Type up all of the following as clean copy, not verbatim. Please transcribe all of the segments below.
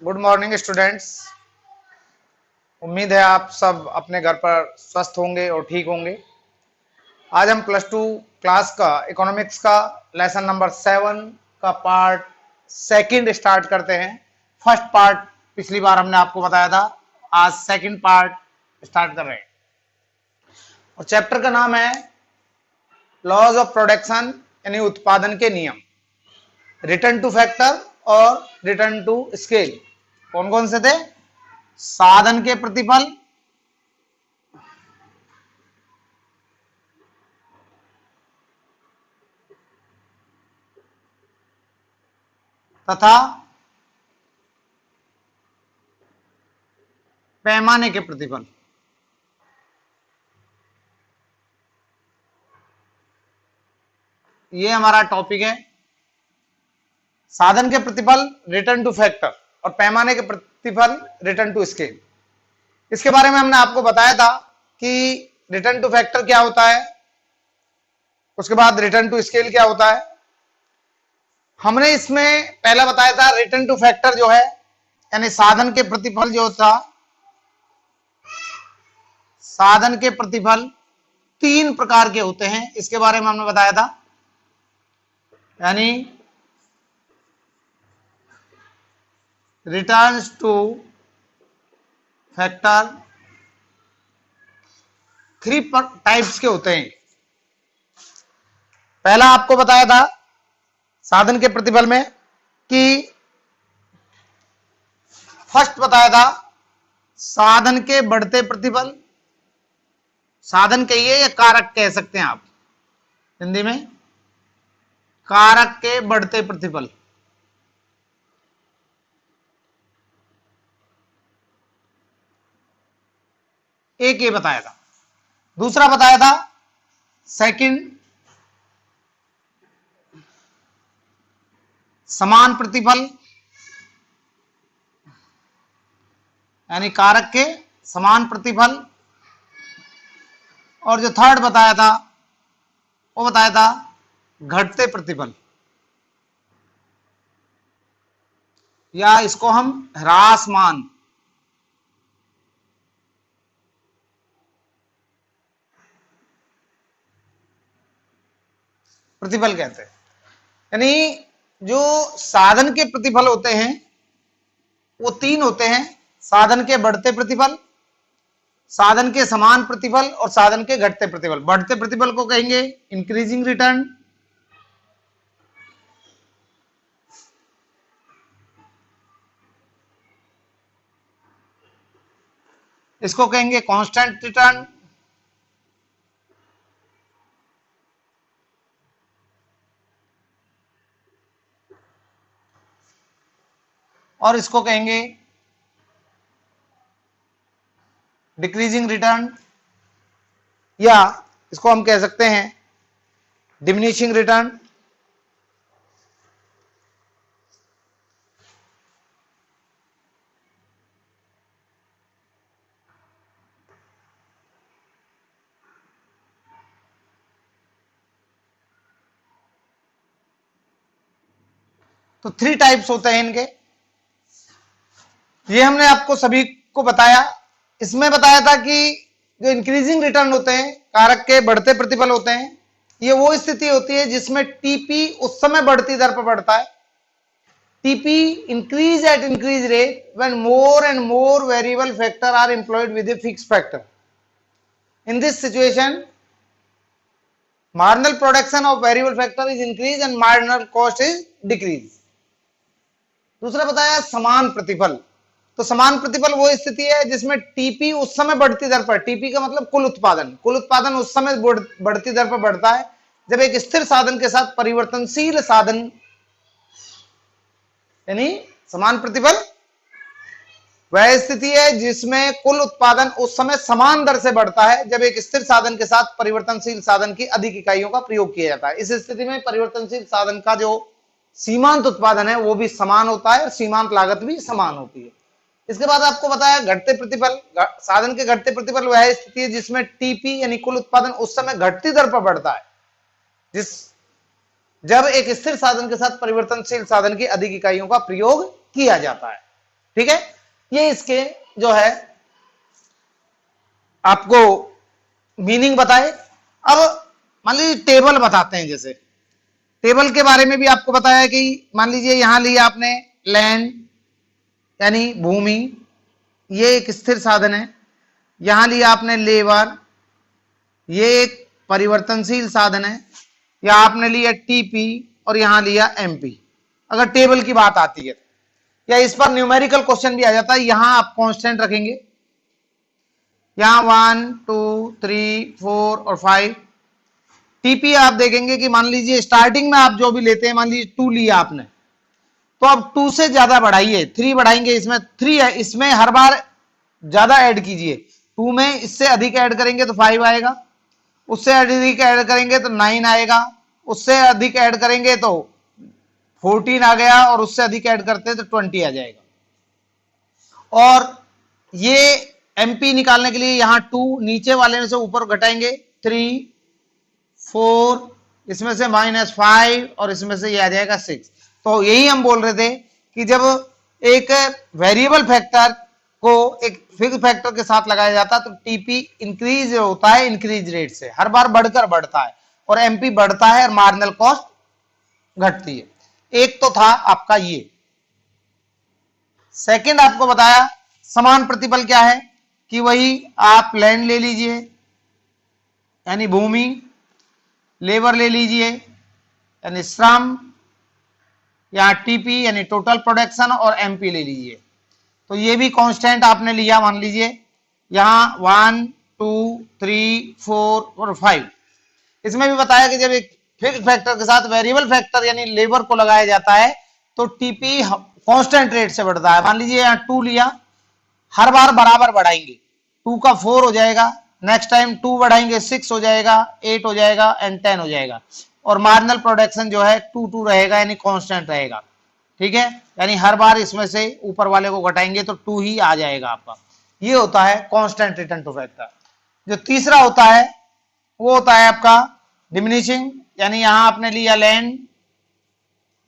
Good morning students. उम्मीद है आप सब अपने घर पर स्वस्थ होंगे और ठीक होंगे। आज हम प्लस टू क्लास का इकोनॉमिक्स का लेसन नंबर 7 का पार्ट सेकंड स्टार्ट करते हैं। फर्स्ट पार्ट पिछली बार हमने आपको बताया था, आज सेकंड पार्ट स्टार्ट कर रहे हैं और चैप्टर का नाम है लॉज ऑफ प्रोडक्शन, यानी उत्पादन के नियम। रिटर्न टू फैक्टर और रिटर्न टू स्केल कौन कौन से थे? साधन के प्रतिफल, तथा पैमाने के प्रतिफल। ये हमारा टॉपिक है। साधन के प्रतिफल रिटर्न टू फैक्टर और पैमाने के प्रतिफल रिटर्न टू स्केल। इसके बारे में हमने आपको बताया था कि रिटर्न टू फैक्टर क्या होता है, उसके बाद रिटर्न टू स्केल क्या होता है। हमने इसमें पहला बताया था रिटर्न टू फैक्टर जो है, यानी साधन के प्रतिफल जो था, साधन के प्रतिफल 3 प्रकार के होते हैं। इसके बारे में हमने बताया था, यानी रिटर्न्स टू फैक्टर 3 टाइप्स के होते हैं। पहला आपको बताया था साधन के प्रतिफल में कि फर्स्ट बताया था साधन के बढ़ते प्रतिफल। साधन कहिए या कारक कह सकते हैं आप हिंदी में, कारक के बढ़ते प्रतिफल। एक ये बताया था। दूसरा बताया था सेकंड समान प्रतिफल, यानी कारक के समान प्रतिफल। और जो थर्ड बताया था वो बताया था घटते प्रतिफल, या इसको हम ह्रासमान प्रतिफल कहते हैं। यानी जो साधन के प्रतिफल होते हैं वो 3 होते हैं: साधन के बढ़ते प्रतिफल, साधन के समान प्रतिफल और साधन के घटते प्रतिफल। बढ़ते प्रतिफल को कहेंगे इंक्रीजिंग रिटर्न, इसको कहेंगे कांस्टेंट रिटर्न, और इसको कहेंगे डिक्रीजिंग रिटर्न, या इसको हम कह सकते हैं डिमिनिशिंग रिटर्न। तो 3 टाइप्स होते हैं इनके। ये हमने आपको सभी को बताया। इसमें बताया था कि जो इंक्रीजिंग रिटर्न होते हैं, कारक के बढ़ते प्रतिफल होते हैं, ये वो स्थिति होती है जिसमें टीपी उस समय बढ़ती दर पर बढ़ता है। TP increase at increase rate when more and more variable factor are employed with a fix factor. In this situation marginal production of variable factor is increased and marginal cost is decreased. दूसरा बताया समान प्रतिफल। तो समान प्रतिफल वो स्थिति है जिसमें टीपी उस समय बढ़ती दर पर, टीपी का मतलब कुल उत्पादन उस समय बढ़ती दर पर बढ़ता है जब एक स्थिर साधन के साथ परिवर्तनशील साधन, यानी समान प्रतिफल वह स्थिति है जिसमें कुल उत्पादन उस समय समान दर से बढ़ता है जब एक स्थिर साधन के साथ परिवर्तनशील साधन की अधिक इकाइयों का प्रयोग किया जाता है। इस स्थिति में परिवर्तनशील साधन का जो सीमांत उत्पादन है वो भी समान होता है और सीमांत लागत भी समान होती है। इसके बाद आपको बताया घटते प्रतिफल। साधन के घटते प्रतिफल वह स्थिति है जिसमें टीपी यानी कुल उत्पादन उस समय घटती दर पर बढ़ता है जब एक स्थिर साधन के साथ परिवर्तनशील साधन की अधिक इकाइयों का प्रयोग किया जाता है। ठीक है, ये इसके जो है आपको मीनिंग बताए। अब मान लीजिए टेबल बताते हैं, जैसे टेबल के बारे में भी आपको बताया कि मान लीजिए यहां लिया आपने लैंड यानी भूमि, ये एक स्थिर साधन है। यहां लिया आपने लेबर, ये एक परिवर्तनशील साधन है। या आपने लिया टीपी और यहां लिया एमपी, अगर टेबल की बात आती है। या इस पर न्यूमेरिकल क्वेश्चन भी आ जाता है, यहां आप कांस्टेंट रखेंगे, यहां 1 2 3 4 और 5। टीपी आप देखेंगे कि मान लीजिए स्टार्टिंग में आप जो भी लेते हैं, मान लीजिए 2 लिया आपने, तो अब 2 से ज्यादा बढ़ाइए, 3 बढ़ाएंगे, इसमें 3 है, इसमें हर बार ज्यादा ऐड कीजिए। 2 में इससे अधिक ऐड करेंगे तो 5 आएगा, उससे अधिक ऐड करेंगे तो 9 आएगा, उससे अधिक ऐड करेंगे तो 14 आ गया, और उससे अधिक ऐड करते तो 20 आ जाएगा। और ये एमपी निकालने के लिए यहां 2 नीचे वाले में से ऊपर घटाएंगे, 3 4, इसमें से -5 और इसमें से ये आ जाएगा 6। तो यही हम बोल रहे थे कि जब एक वेरिएबल फैक्टर को एक फिक्स फैक्टर के साथ लगाया जाता है तो टीपी इंक्रीज होता है इंक्रीज रेट से, हर बार बढ़कर बढ़ता है, और एमपी बढ़ता है और मार्जिनल कॉस्ट घटती है। एक तो था आपका ये। सेकंड आपको बताया समान प्रतिफल क्या है, कि वही आप लैंड ले लीजिए यानी भूमि, लेबर ले लीजिए यानी श्रम, या टीपी यानी टोटल प्रोडक्शन, और एमपी ले लीजिए। तो ये भी कांस्टेंट आपने लिया, मान लीजिए यहां 1 2 3 4 और 5। इसमें भी बताया कि जब एक फिक्स फैक्टर के साथ वेरिएबल फैक्टर यानी लेबर को लगाया जाता है तो टीपी कांस्टेंट रेट से बढ़ता है। मान लीजिए यहां 2 लिया, हर बार बराबर बढ़ाएंगे, 2 का 4 हो जाएगा, नेक्स्ट टाइम 2 बढ़ाएंगे 6 हो जाएगा, 8 हो जाएगा एंड 10 हो जाएगा, और मार्जिनल प्रोडक्शन जो है 2 2 रहेगा यानी कांस्टेंट रहेगा। ठीक है, यानी हर बार इसमें से ऊपर वाले को घटाएंगे तो 2 ही आ जाएगा आपका। ये होता है कांस्टेंट रिटर्न टू फैक्टर। जो तीसरा होता है वो होता है आपका डिमिनिशिंग, यानी यहां आपने लिया लैंड,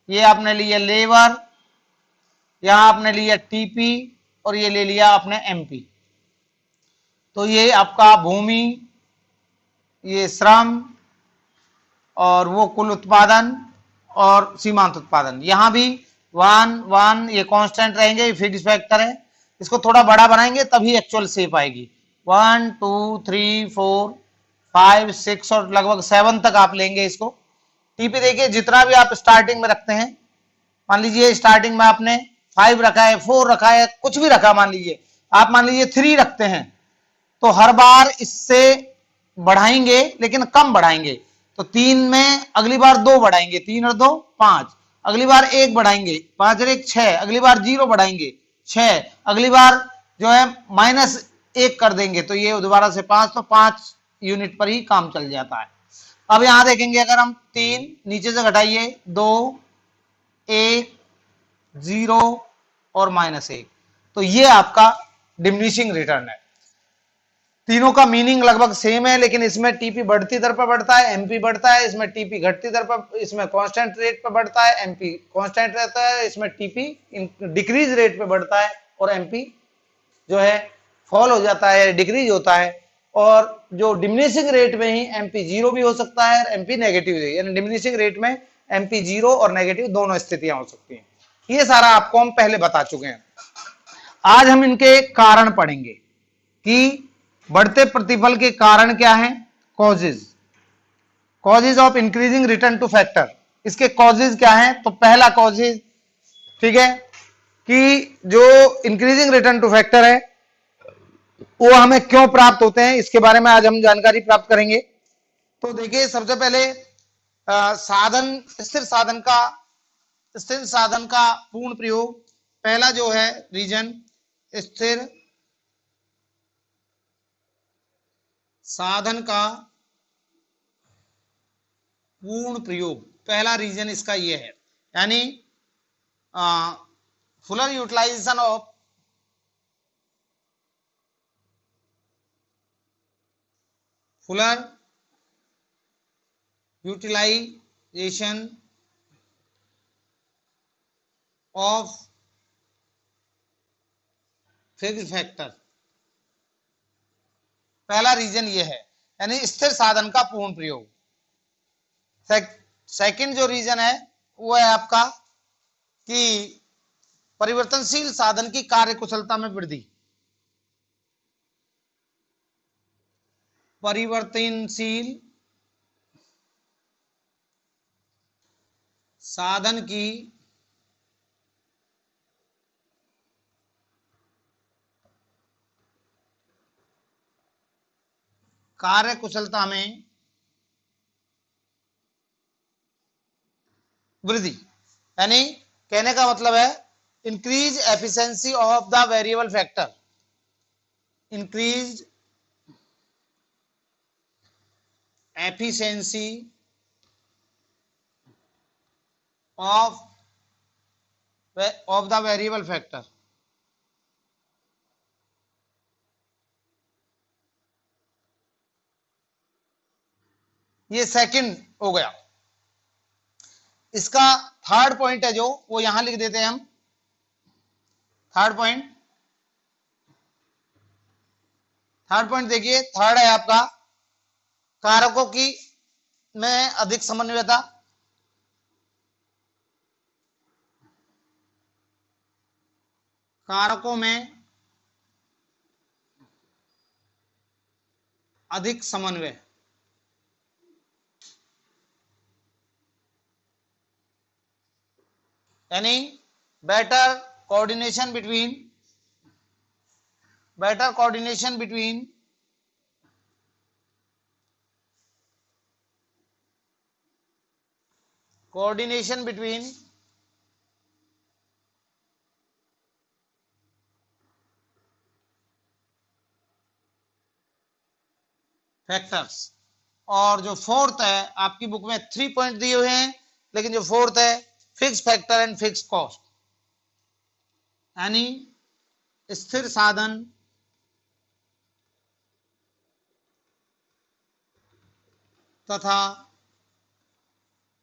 ये आपने लिया लेबर, यहां आपने लिया टीपी, और ये ले लिया आपने एमपी। तो ये आपका भूमि, ये श्रम, और वो कुल उत्पादन और सीमांत उत्पादन। यहां भी 1 1 ये कांस्टेंट रहेंगे, ये फिक्स फैक्टर है। इसको थोड़ा बड़ा बनाएंगे तभी एक्चुअल शेप आएगी। 1 2 3 4 5 6 और लगभग 7 तक आप लेंगे इसको। टीपी देखिए जितना भी आप स्टार्टिंग में रखते हैं, मान लीजिए स्टार्टिंग में आपने 5 रखा है, 4 रखा है, कुछ भी रखा, मान लीजिए आप मान लीजिए 3 रखते हैं, तो हर बार इससे बढ़ाएंगे लेकिन कम बढ़ाएंगे। तो 3 में अगली बार 2 बढ़ाएंगे, 3 और 2 5, अगली बार 1 बढ़ाएंगे, 5 और 1 6, अगली बार 0 बढ़ाएंगे 6, अगली बार जो है -1 कर देंगे, तो ये दोबारा से 5, तो 5 यूनिट पर ही काम चल जाता है। अब यहां देखेंगे अगर हम 3 नीचे से घटाइए, 2 1 0 और -1, तो ये आपका डिमिनिशिंग रिटर्न है। तीनों का मीनिंग लगभग सेम है, लेकिन इसमें टीपी बढ़ती दर पर बढ़ता है, एमपी बढ़ता है, इसमें टीपी घटती दर पर, इसमें कांस्टेंट रेट पर बढ़ता है, एमपी कांस्टेंट रहता है, इसमें टीपी डिक्रीज रेट पे बढ़ता है, और एमपी जो है फॉल हो जाता है, डिक्रीज होता है। और जो डिमिनिशिंग रेट में ही एमपी 0 भी हो सकता है और एमपी नेगेटिव भी, यानी डिमिनिशिंग रेट में एमपी 0 और नेगेटिव दोनों स्थितियां हो सकती हैं। ये सारा आपको हम पहले बता चुके हैं। आज हम इनके कारण पढ़ेंगे कि बढ़ते प्रतिफल के कारण क्या हैं, causes, causes of increasing return to factor. इसके कॉजेज क्या हैं, तो पहला कॉजेज, ठीक है, कि जो इंक्रीजिंग रिटर्न टू फैक्टर है वो हमें क्यों प्राप्त होते हैं, इसके बारे में आज हम जानकारी प्राप्त करेंगे। तो देखिए सबसे पहले साधन, स्थिर साधन का पूर्ण प्रयोग। पहला जो है रीजन, स्थिर साधन का पूर्ण प्रयोग, पहला रीजन इसका ये है, यानी fuller utilisation of of fixed factor, पहला रीजन ये है, यानी स्थिर साधन का पूर्ण प्रयोग। सेकंड जो रीजन है वो है आपका कि परिवर्तनशील साधन की कार्यकुशलता में वृद्धि। परिवर्तनशील साधन की कार्यकुशलता में वृद्धि, यानी कहने का मतलब है increase efficiency of the variable factor, increase efficiency of the variable factor. ये सेकंड हो गया। इसका थर्ड पॉइंट है जो वो यहां लिख देते हैं हम। थर्ड पॉइंट देखिए, थर्ड है आपका कारकों की में अधिक समन्वयता। कारकों में अधिक समन्वय, यानी बेटर कोऑर्डिनेशन बिटवीन फैक्टर्स। और जो फोर्थ है आपकी बुक में 3 पॉइंट दिए हुए हैं, लेकिन जो फोर्थ है fix factor and fix cost, यानी स्थिर साधन तथा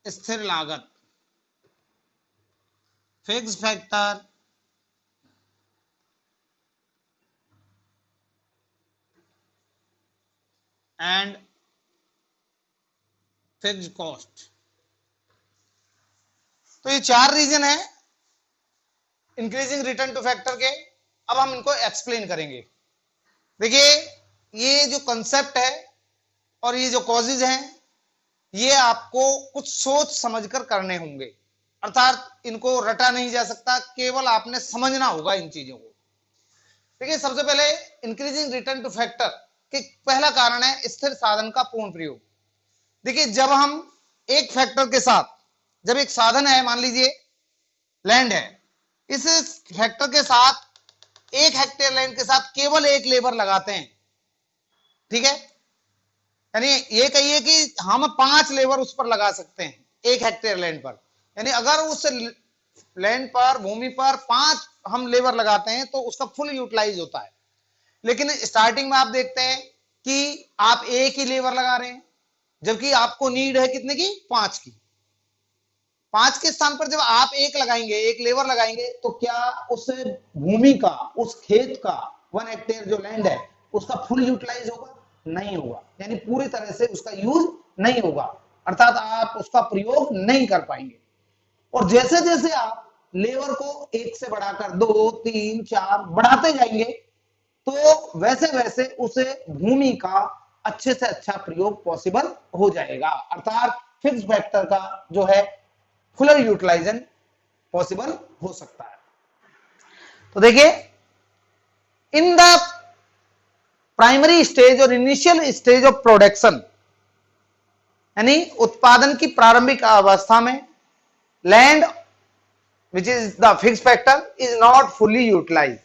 स्थिर लागत। Fix factor and fixed cost. तो ये 4 रीजन है इंक्रीजिंग रिटर्न टू फैक्टर के। अब हम इनको एक्सप्लेन करेंगे। देखिए, ये जो कंसेप्ट है और ये जो कॉजेज हैं, ये आपको कुछ सोच समझकर करने होंगे, अर्थात इनको रटा नहीं जा सकता, केवल आपने समझना होगा इन चीजों को। देखिए, सबसे पहले इंक्रीजिंग रिटर्न टू फैक्टर के पहला कारण है स्थिर साधन का पूर्ण प्रयोग। देखिए, जब हम एक फैक्टर के साथ, जब एक साधन है, मान लीजिए लैंड है, इस फैक्टर के साथ 1 हेक्टेयर लैंड के साथ केवल 1 लेबर लगाते हैं, ठीक है, यानी ये कहिए कि हम 5 लेबर उस पर लगा सकते हैं 1 हेक्टेयर लैंड पर, यानी अगर उस लैंड पर, भूमि पर 5 हम लेबर लगाते हैं तो उसका फुल यूटिलाइज होता है। लेकिन स्टार्टिंग में आप देखते हैं कि आप 1 ही लेबर लगा रहे हैं, जबकि आपको नीड है कितने की, 5 की। 5 के स्थान पर जब आप 1 लगाएंगे, 1 लेबर लगाएंगे, तो क्या उस भूमि का, उस खेत का 1 हेक्टेयर जो लैंड है उसका फुल यूटिलाइज होगा? नहीं होगा, यानी पूरी तरह से उसका यूज नहीं होगा, अर्थात आप उसका प्रयोग नहीं कर पाएंगे। और जैसे जैसे आप लेबर को 1 से बढ़ाकर 2, 3, 4 बढ़ाते जाएंगे, तो वैसे वैसे उसे भूमि का अच्छे से अच्छा प्रयोग पॉसिबल हो जाएगा, अर्थात फिक्स फैक्टर का जो है फुलर यूटिलाइजेशन पॉसिबल हो सकता है। तो देखिए, इन द प्राइमरी स्टेज और इनिशियल स्टेज ऑफ प्रोडक्शन, यानी उत्पादन की प्रारंभिक अवस्था में land which is the fix factor is not fully utilise,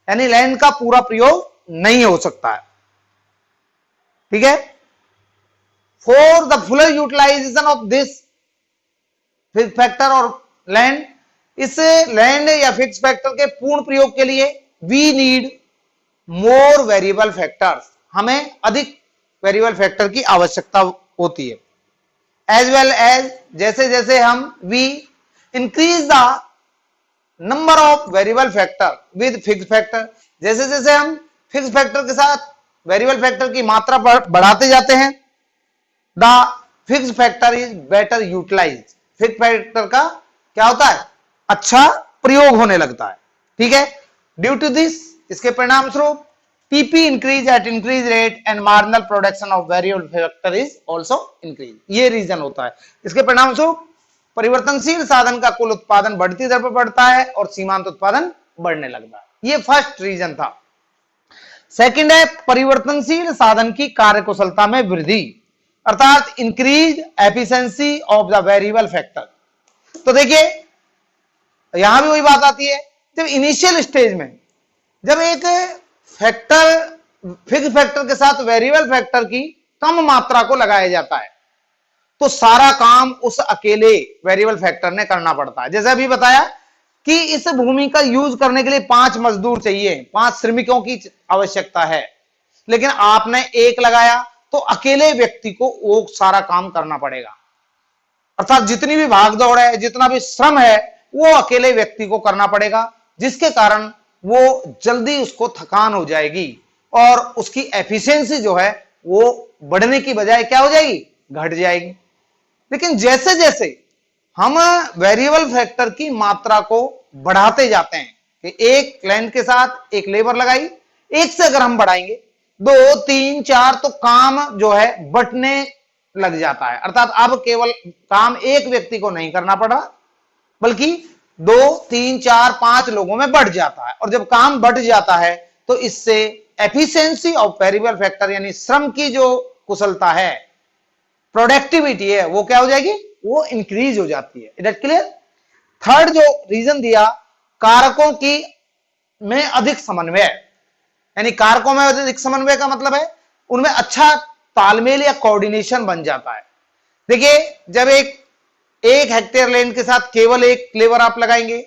यानी लैंड का पूरा प्रयोग नहीं हो सकता है, ठीक है। For the fuller utilisation of this fix factor और लैंड, इस लैंड या फिक्स फैक्टर के पूर्ण प्रयोग के लिए we need more variable factors, हमें अधिक वेरिएबल फैक्टर की आवश्यकता होती है। एज वेल एज, जैसे जैसे हम we increase the number of variable factor with fix factor, जैसे जैसे हम फिक्स फैक्टर के साथ वेरिएबल फैक्टर की मात्रा बढ़ाते जाते हैं, the fix factor is better utilise, fix factor का क्या होता है, अच्छा प्रयोग होने लगता है। ठीक है, ड्यू टू दिस, इसके परिणाम स्वरूप TP increase at increase rate and marginal production of variable factor is also increase, ये रीजन होता है। इसके परिणाम स्वरूप परिवर्तनशील साधन का कुल उत्पादन बढ़ती दर पर बढ़ता है और सीमांत उत्पादन बढ़ने लगता है। ये फर्स्ट रीजन था। सेकंड है परिवर्तनशील साधन की कार्यकुशलता में वृद्धि, अर्थात increase efficiency of the variable factor. तो देखिए यहां भी वही बात आती है, जब इनिशियल स्टेज में जब एक फैक्टर फिक्स फैक्टर के साथ वेरिएबल फैक्टर की कम मात्रा को लगाया जाता है तो सारा काम उस अकेले वेरिएबल फैक्टर ने करना पड़ता है। जैसे अभी बताया कि इस भूमि का यूज करने के लिए 5 मजदूर चाहिए, 5 श्रमिकों की आवश्यकता है, लेकिन आपने एक लगाया तो अकेले व्यक्ति को वो सारा काम करना पड़ेगा। अर्थात जितनी भी भागदौड़ है, जितना भी श्रम है, वो अकेले व्यक्ति को करना पड़ेगा, जिसके कारण वो जल्दी उसको थकान हो जाएगी और उसकी एफिशिएंसी जो है वो बढ़ने की बजाय क्या हो जाएगी, घट जाएगी। लेकिन जैसे जैसे हम वेरिएबल फैक्टर की मात्रा को बढ़ाते जाते हैं कि एक क्लाइंट के साथ एक लेबर लगाई, एक से अगर हम बढ़ाएंगे 2, 3, 4 तो काम जो है बढ़ने लग जाता है। अर्थात अब केवल काम एक व्यक्ति को नहीं करना पड़ रहा, बल्कि 2, 3, 4, 5 लोगों में बढ़ जाता है। और जब काम बढ़ जाता है तो इससे एफिशिएंसी ऑफ वेरिएबल फैक्टर यानी श्रम की जो कुशलता है, प्रोडक्टिविटी है, वो क्या हो जाएगी, वो इंक्रीज हो जाती है। Is that clear? थर्ड जो रीजन दिया, कारकों की में अधिक समन्वय, यानी कारकों में अधिक समन्वय का मतलब है उनमें अच्छा तालमेल या कोऑर्डिनेशन बन जाता है। देखिए जब एक हेक्टेयर लैंड के साथ केवल एक लेबर आप लगाएंगे,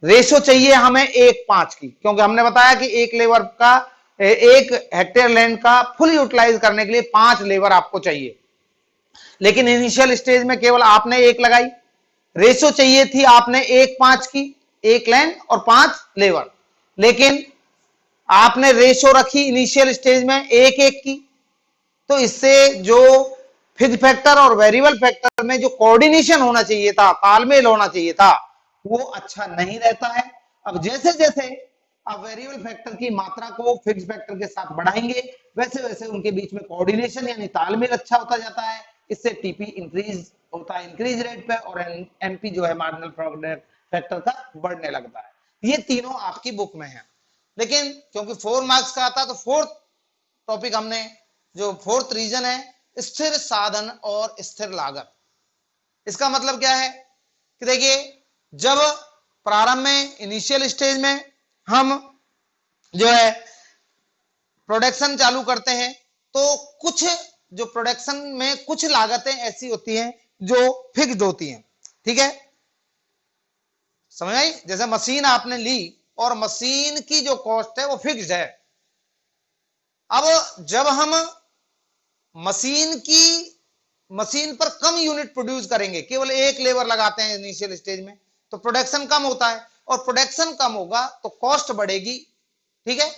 रेशो चाहिए हमें 1:5 की, क्योंकि हमने बताया कि एक लेबर का, एक हेक्टेयर लैंड का फुल यूटिलाइज करने के लिए 5 लेबर आपको चाहिए। लेकिन इनिशियल स्टेज में केवल आपने एक लगाई, रेशो चाहिए थी आपने 1:5 की, एक लैंड और 5 लेबर, लेकिन आपने रेशो रखी इनिशियल स्टेज में 1:1 की, तो इससे जो फिक्स फैक्टर और वेरिएबल फैक्टर में जो कोऑर्डिनेशन होना चाहिए था, तालमेल होना चाहिए था, वो अच्छा नहीं रहता है। अब जैसे जैसे आप वेरिएबल फैक्टर की मात्रा को फिक्स फैक्टर के साथ बढ़ाएंगे, वैसे वैसे उनके बीच में कोऑर्डिनेशन यानी तालमेल अच्छा होता जाता है। इससे टीपी इंक्रीज होता है इंक्रीज रेट पे, और एमपी जो है मार्जिनल प्रोडक्ट फैक्टर का बढ़ने लगता है। ये तीनों आपकी बुक में है, लेकिन क्योंकि 4 मार्क्स का आता है तो फोर्थ टॉपिक हमने जो फोर्थ रीजन है, स्थिर साधन और स्थिर लागत। इसका मतलब क्या है कि देखिए जब प्रारंभ में इनिशियल स्टेज में हम जो है प्रोडक्शन चालू करते हैं तो कुछ जो प्रोडक्शन में कुछ लागतें ऐसी होती हैं जो फिक्स्ड होती हैं। ठीक है, समझ आई? जैसे मशीन आपने ली और मशीन की जो कॉस्ट है वो फिक्स्ड है। अब जब हम मशीन पर कम यूनिट प्रोड्यूस करेंगे, केवल एक लेबर लगाते हैं इनिशियल स्टेज में, तो प्रोडक्शन कम होता है, और प्रोडक्शन कम होगा तो कॉस्ट बढ़ेगी। ठीक है,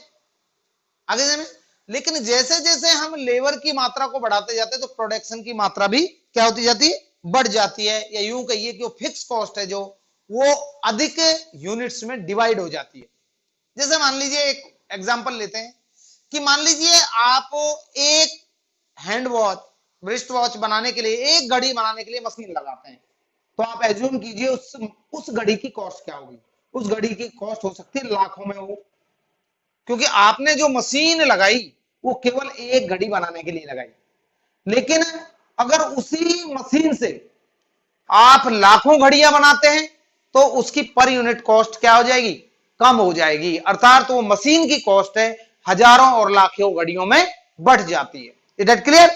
आगे जाने। लेकिन जैसे जैसे हम लेबर की मात्रा को बढ़ाते जाते हैं तो प्रोडक्शन की मात्रा भी क्या होती जाती है, बढ़ जाती है, या यूं कहिए कि वो फिक्स कॉस्ट है जो वो अधिक यूनिट्स में डिवाइड हो जाती है। जैसे मान लीजिए एक एग्जांपल लेते हैं कि मान लीजिए आप एक हैंड वॉच, रिस्ट वॉच बनाने के लिए, एक घड़ी बनाने के लिए मशीन लगाते हैं, तो आप एज्यूम कीजिए उस घड़ी की कॉस्ट क्या होगी। उस घड़ी की कॉस्ट हो सकती है लाखों में हो, क्योंकि आपने जो मशीन लगाई वो केवल एक घड़ी बनाने के लिए लगाई। लेकिन अगर उसी मशीन से आप लाखों घड़ियां बनाते हैं तो उसकी पर यूनिट कॉस्ट क्या हो जाएगी, कम हो जाएगी। अर्थात वो मशीन की कॉस्ट है हजारों और लाखों घड़ियों में बढ़ जाती है। Is that clear?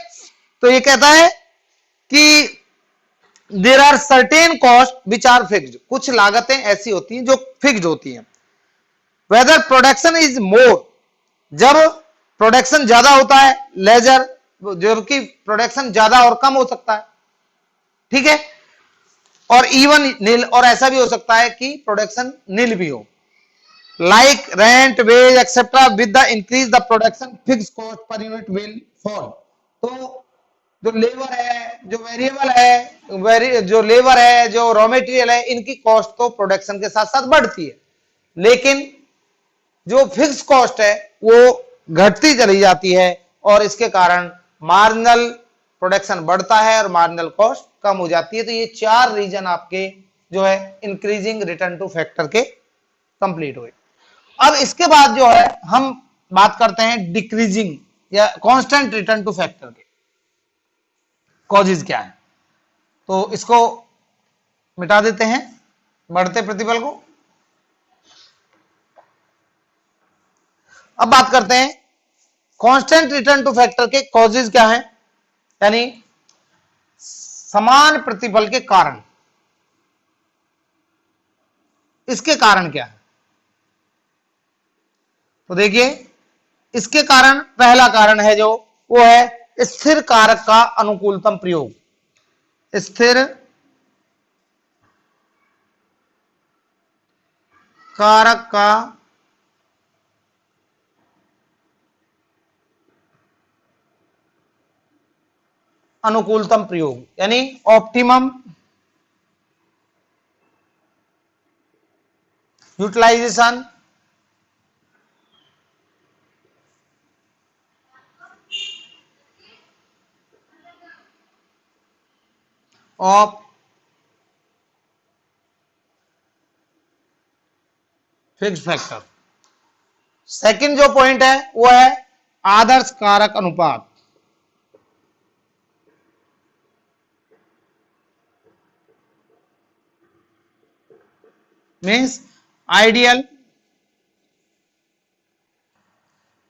तो ये कहता है कि there are certain cost which are fixed, कुछ लागतें ऐसी होती हैं जो फिक्स्ड होती हैं। वेदर प्रोडक्शन इज मोर, जब प्रोडक्शन ज्यादा होता है, लेजर जबकि प्रोडक्शन ज्यादा और कम हो सकता है। ठीक है, और इवन नील, और ऐसा भी हो सकता है कि प्रोडक्शन नील भी हो। like rent, wage, etc. With the increase the production, fixed cost per unit will fall. तो जो लेबर है, जो वेरिएबल है, जो लेबर है, जो रॉ मटेरियल है, इनकी कॉस्ट तो प्रोडक्शन के साथ साथ बढ़ती है, लेकिन जो फिक्स कॉस्ट है वो घटती चली जाती है, और इसके कारण मार्जिनल प्रोडक्शन बढ़ता है और मार्जिनल कॉस्ट कम हो जाती है। तो ये चार रीजन आपके जो है इंक्रीजिंग रिटर्न टू फैक्टर के कंप्लीट हुए। अब इसके बाद जो है हम बात करते हैं डिक्रीजिंग या कांस्टेंट रिटर्न टू फैक्टर के कॉजेज क्या है। तो इसको मिटा देते हैं, बढ़ते प्रतिफल को। अब बात करते हैं कांस्टेंट रिटर्न टू फैक्टर के कॉजेज क्या हैं, यानी समान प्रतिफल के कारण, इसके कारण क्या है। तो देखिए, इसके कारण पहला कारण है जो वो है स्थिर कारक का अनुकूलतम प्रयोग। स्थिर कारक का अनुकूलतम प्रयोग, यानी optimum utilisation of fixed factor. Second जो पॉइंट है वो है आदर्श कारक अनुपात। Means ideal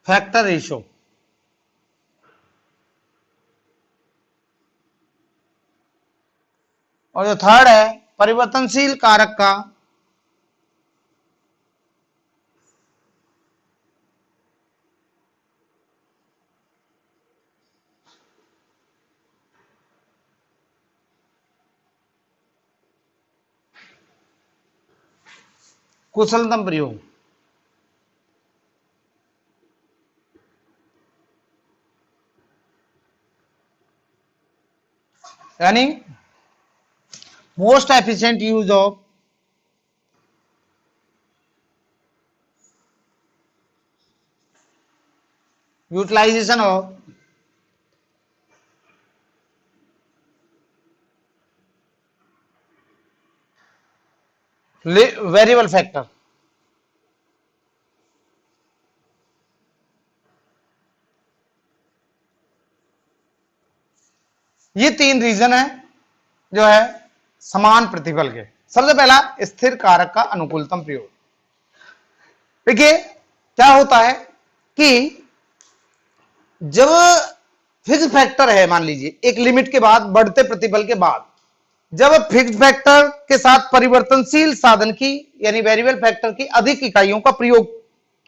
factor ratio. और जो थर्ड है परिवर्तनशील कारक का कुशलतम प्रयोग। यानी most efficient use of utilisation of variable factor. ये तीन रीजन है जो है समान प्रतिफल के। सबसे पहला स्थिर कारक का अनुकूलतम प्रयोग। देखिए क्या होता है कि जब फिक्स फैक्टर है, मान लीजिए एक लिमिट के बाद बढ़ते प्रतिफल के बाद, जब फिक्स फैक्टर के साथ परिवर्तनशील साधन की यानी वेरिएबल फैक्टर की अधिक इकाइयों का प्रयोग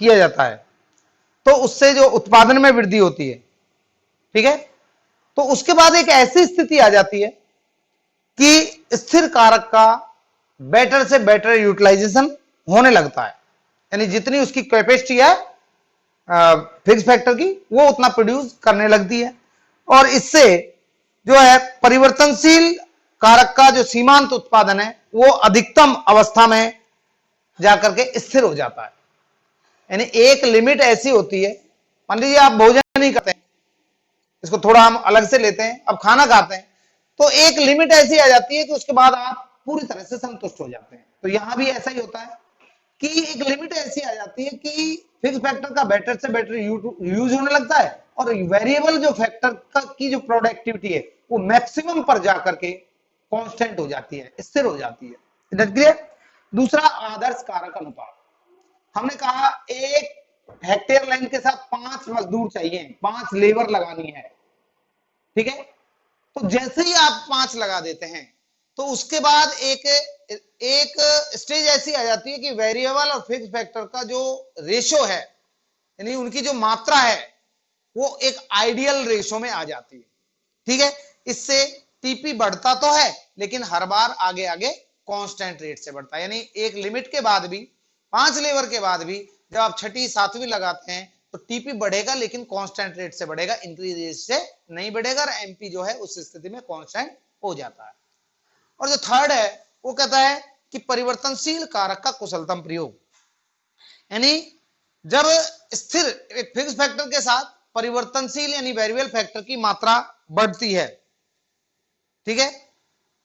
किया जाता है, तो उससे जो उत्पादन में वृद्धि होती है, ठीक है, तो उसके बाद एक ऐसी स्थिति आ जाती है कि स्थिर कारक का बेटर से बेटर यूटिलाइजेशन होने लगता है, यानी जितनी उसकी कैपेसिटी है फिक्स फैक्टर की वो उतना प्रोड्यूस करने लगती है, और इससे जो है परिवर्तनशील कारक का जो सीमांत उत्पादन है वो अधिकतम अवस्था में जाकर के स्थिर हो जाता है। यानी एक लिमिट ऐसी होती है, मान लीजिए आप भोजन नहीं करते हैं, इसको थोड़ा हम अलग से लेते हैं, अब खाना खाते हैं तो एक लिमिट ऐसी आ जाती है कि उसके बाद आप पूरी तरह से संतुष्ट हो जाते हैं। तो यहां भी ऐसा ही होता है कि एक लिमिट ऐसी आ जाती है कि फिक्स फैक्टर का बेटर से बेटर यूज होने लगता है, और वेरिएबल जो फैक्टर की जो प्रोडक्टिविटी है वो मैक्सिमम पर जाकर के कांस्टेंट हो जाती है, स्थिर हो जाती है। दूसरा आदर्श कारक अनुपात। हमने कहा एक हेक्टेयर लैंड के साथ 5 मजदूर चाहिए, 5 लेबर लगानी है, ठीक है। तो जैसे ही आप 5 लगा देते हैं तो उसके बाद एक स्टेज ऐसी आ जाती है कि वेरिएबल और फिक्स फैक्टर का जो रेशो है, यानी उनकी जो मात्रा है वो एक आइडियल रेशो में आ जाती है, ठीक है। इससे टीपी बढ़ता तो है लेकिन हर बार आगे आगे कांस्टेंट रेट से बढ़ता है, यानी एक लिमिट के बाद भी 5 लेवर के बाद भी जब आप छठी सातवीं लगाते हैं तो टीपी बढ़ेगा, लेकिन कांस्टेंट रेट से बढ़ेगा, इंक्रीज रेट से नहीं बढ़ेगा, और एमपी जो है उस स्थिति में कांस्टेंट हो जाता है। और जो थर्ड है वो कहता है कि परिवर्तनशील कारक का कुशलतम प्रयोग, यानी जब स्थिर एक फिक्स फैक्टर के साथ परिवर्तनशील यानी वेरिएबल फैक्टर की मात्रा बढ़ती है, ठीक है,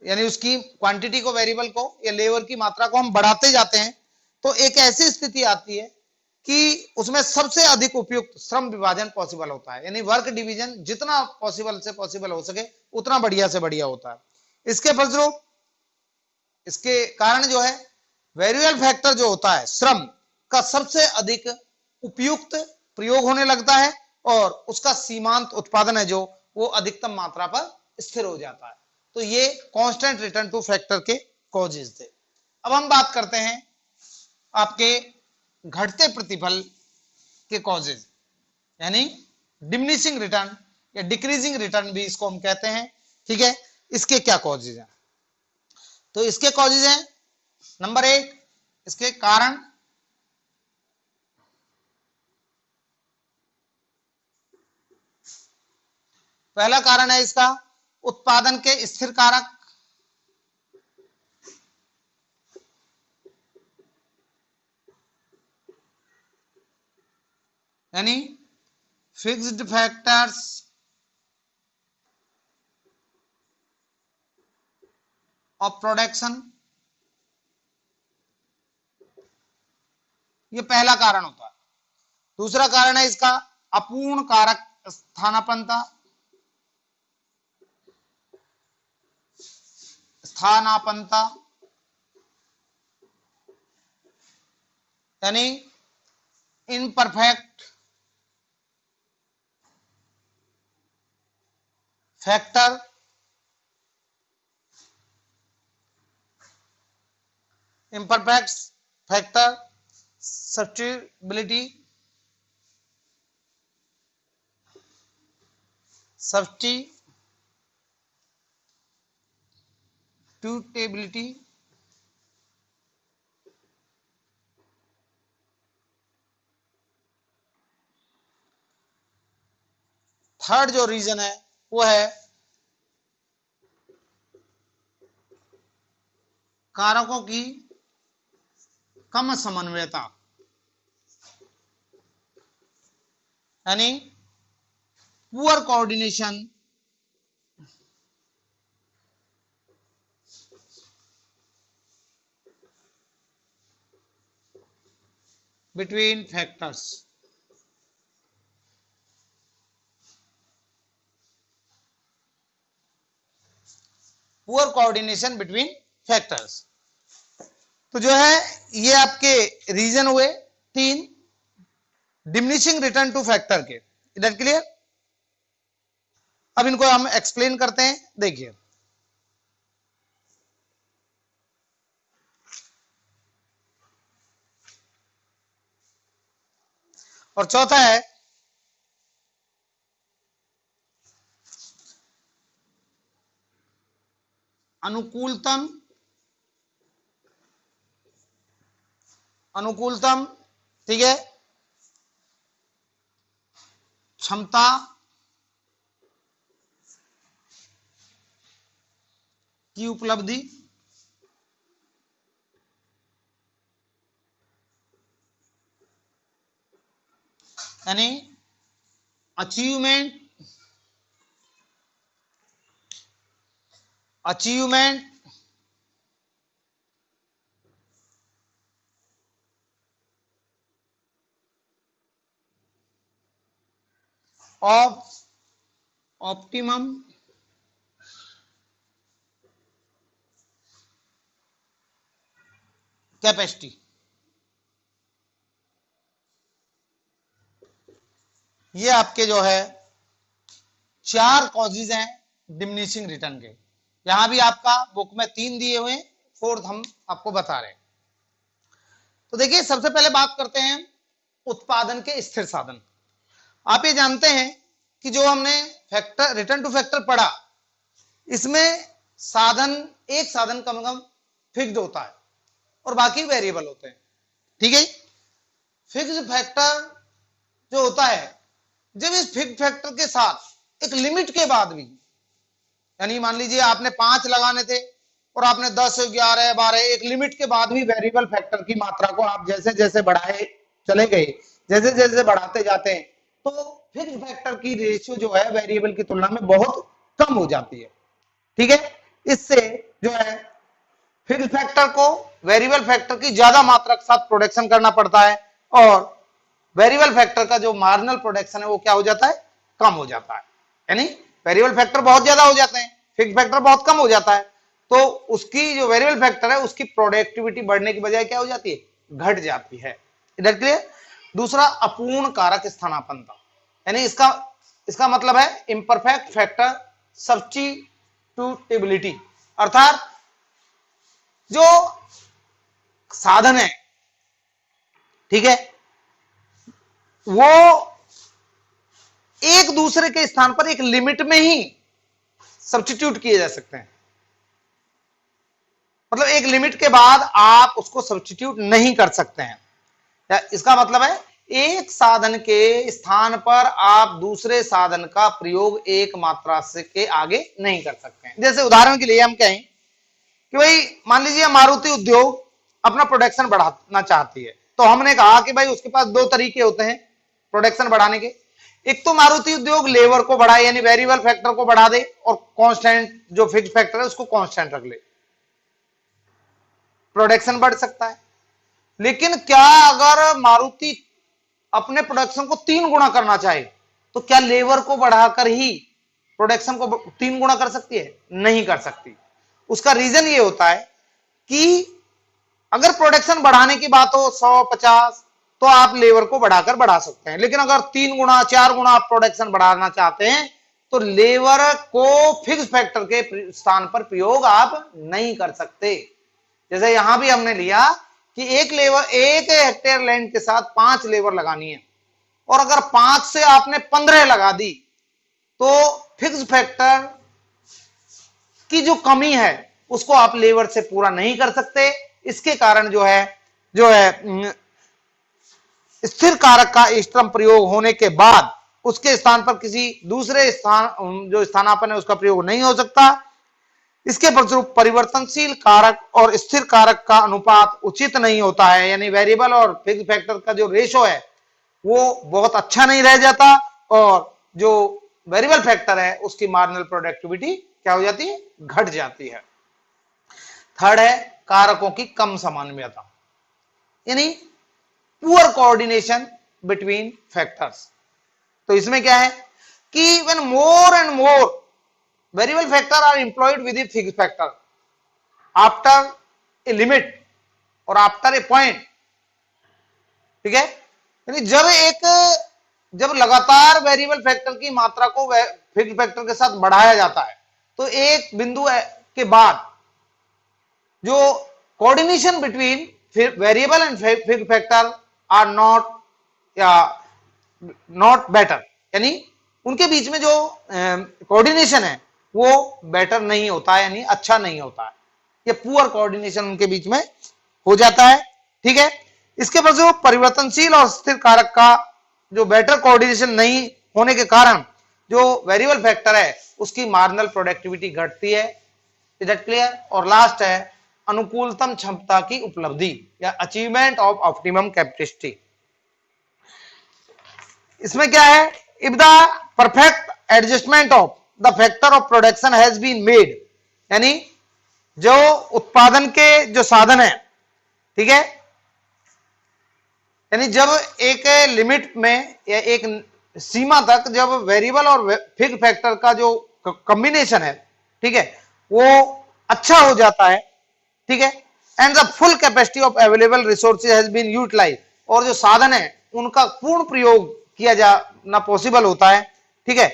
यानी उसकी क्वांटिटी को, वेरिएबल को या लेबर की मात्रा को हम बढ़ाते जाते हैं, तो एक ऐसी स्थिति आती है कि उसमें सबसे अधिक उपयुक्त श्रम विभाजन पॉसिबल होता है, यानी वर्क डिवीजन जितना पॉसिबल से पॉसिबल हो सके उतना बढ़िया से बढ़िया होता है। इसके फलस्वरूप, इसके कारण जो है वेरिएबल फैक्टर जो होता है श्रम का सबसे अधिक उपयुक्त प्रयोग होने लगता है, और उसका सीमांत उत्पादन है जो वो अधिकतम मात्रा पर स्थिर हो जाता है। तो ये कांस्टेंट रिटर्न टू फैक्टर के कॉजेज थे। अब हम बात करते हैं आपके घटते प्रतिफल के कॉजेज, यानी डिमिनिशिंग रिटर्न या डिक्रीजिंग रिटर्न भी इसको हम कहते हैं, ठीक है। इसके क्या कॉजेज हैं? तो इसके कॉजेज हैं, नंबर 1 इसके कारण, पहला कारण है इसका उत्पादन के स्थिर कारक, यानी फिक्स्ड फैक्टर्स ऑफ प्रोडक्शन, ये पहला कारण होता है। दूसरा कारण है इसका अपूर्ण कारक स्थानापन्नता, यानी imperfect factor, imperfect factor substitutability, third जो रीजन है वो है कारकों की कम समन्वयता, यानी poor coordination between factors, poor coordination between factors. तो जो है ये आपके रीजन हुए 3 डिमिनिशिंग रिटर्न टू फैक्टर के। इधर क्लियर? अब इनको हम एक्सप्लेन करते हैं, देखिए। और चौथा है अनुकूलतम ठीक है क्षमता की उपलब्धि, यानी अचीवमेंट ऑफ ऑप्टिमम कैपेसिटी। ये आपके जो है 4 कॉजेज हैं डिमिनिशिंग रिटर्न के। यहां भी आपका बुक में 3 दिए हुए, 4th हम आपको बता रहे हैं। तो देखिए सबसे पहले बात करते हैं उत्पादन के स्थिर साधन। आप ये जानते हैं कि जो हमने फैक्टर रिटर्न टू फैक्टर पढ़ा, इसमें साधन, एक साधन कम से कम फिक्स्ड होता है और बाकी वेरिएबल होते हैं, ठीक है। फिक्स फैक्टर जो होता है, जब इस फिक्स फैक्टर के साथ एक लिमिट के बाद भी, यानी मान लीजिए आपने 5 लगाने थे और आपने 10, 11, 12, एक लिमिट के बाद भी वेरिएबल फैक्टर की मात्रा को आप जैसे जैसे बढ़ाए चले गए, जैसे जैसे बढ़ाते जाते हैं, तो फिक्स फैक्टर की रेशियो जो है वेरिएबल की तुलना में बहुत कम हो जाती है। ठीक है, इससे जो है फिक्स फैक्टर को वेरिएबल फैक्टर की ज्यादा मात्रा के साथ प्रोडक्शन करना पड़ता है, और वेरिएबल फैक्टर का जो मार्जिनल प्रोडक्शन है वो क्या हो जाता है, कम हो जाता है। यानी वेरिएबल फैक्टर बहुत ज्यादा हो जाते हैं, फिक्स फैक्टर बहुत कम हो जाता है, तो उसकी जो वेरिएबल फैक्टर है उसकी प्रोडक्टिविटी बढ़ने की बजाय क्या हो जाती है, घट जाती है। इधर क्लियर। दूसरा अपूर्ण कारक स्थानापन्नता, यानी इसका मतलब है इम्परफेक्ट फैक्टर सब्स्टिट्यूटेबिलिटी, अर्थात जो साधन है, ठीक है, वो एक दूसरे के स्थान पर एक लिमिट में ही सब्स्टिट्यूट किए जा सकते हैं। मतलब एक लिमिट के बाद आप उसको सब्स्टिट्यूट नहीं कर सकते हैं। इसका मतलब है एक साधन के स्थान पर आप दूसरे साधन का प्रयोग एक मात्रा से के आगे नहीं कर सकते हैं। जैसे उदाहरण के लिए हम कहें कि भाई मान लीजिए मारुति उद्योग अपना प्रोडक्शन बढ़ाना चाहती है, तो हमने कहा कि भाई उसके पास 2 तरीके होते हैं प्रोडक्शन बढ़ाने के। एक तो मारुति उद्योग लेबर को बढ़ाए, यानी वेरिएबल फैक्टर को बढ़ा दे, और कांस्टेंट जो फिक्स फैक्टर है उसको कांस्टेंट रख ले, प्रोडक्शन बढ़ सकता है। लेकिन क्या अगर मारुति अपने प्रोडक्शन को 3 गुना करना चाहे, तो क्या लेबर को बढ़ाकर ही प्रोडक्शन को 3 गुना कर सकती है? नहीं कर सकती। उसका रीजन ये होता है कि अगर प्रोडक्शन बढ़ाने की बात हो 100, 50, तो आप लेबर को बढ़ाकर बढ़ा सकते हैं। लेकिन अगर 3 गुना 4 गुना आप प्रोडक्शन बढ़ाना चाहते हैं, तो लेबर को फिक्स फैक्टर के स्थान पर प्रयोग आप नहीं कर सकते। जैसे यहां भी हमने लिया कि एक हेक्टेयर लैंड के साथ 5 लेबर लगानी है, और अगर 5 से आपने 15 लगा दी, तो फिक्स फैक्टर की जो कमी है उसको आप लेबर से पूरा नहीं कर सकते। इसके कारण जो है स्थिर कारक का इष्टतम प्रयोग होने के बाद उसके स्थान पर किसी दूसरे स्थान जो स्थानापन्न है उसका प्रयोग नहीं हो सकता। इसके फलस्वरूप परिवर्तनशील कारक और स्थिर कारक का अनुपात उचित नहीं होता है, यानी वेरिएबल और फिक्स फैक्टर का जो रेशो है वो बहुत अच्छा नहीं रह जाता, और जो वेरिएबल फैक्टर है उसकी मार्जिनल प्रोडक्टिविटी क्या हो जाती है, घट जाती है। थर्ड है कारकों की कम समन्वयता, यानी पुअर कोऑर्डिनेशन बिटवीन फैक्टर्स। तो इसमें क्या है कि when more and more variable factor are employed with the fix factor after a limit और आफ्टर ए पॉइंट, ठीक है, यानी जब लगातार वेरिएबल फैक्टर की मात्रा को फिक्स फैक्टर के साथ बढ़ाया जाता है, तो एक बिंदु के बाद जो coordination between variable and fix factor are not better, यानी उनके बीच में जो कोऑर्डिनेशन है वो बेटर नहीं होता है, यानी अच्छा नहीं होता है। ये पुअर कोऑर्डिनेशन उनके बीच में हो जाता है, ठीक है। इसके फलस्वरूप परिवर्तनशील और स्थिर कारक का जो बेटर कोऑर्डिनेशन नहीं होने के कारण जो वेरिएबल फैक्टर है उसकी मार्जिनल प्रोडक्टिविटी घटती है। Is that clear. और लास्ट है अनुकूलतम क्षमता की उपलब्धि या अचीवमेंट ऑफ ऑप्टिमम कैपेसिटी। इसमें क्या है, if the perfect adjustment of the factor of production has been made, यानी जो उत्पादन के जो साधन है, ठीक है, यानी जब एक लिमिट में या एक सीमा तक जब वेरिएबल और फिक्स फैक्टर का जो कॉम्बिनेशन है, ठीक है, वो अच्छा हो जाता है, ठीक है, and the full capacity of available resources has been utilise, और जो साधन है उनका पूर्ण प्रयोग किया जाना पॉसिबल होता है, ठीक है,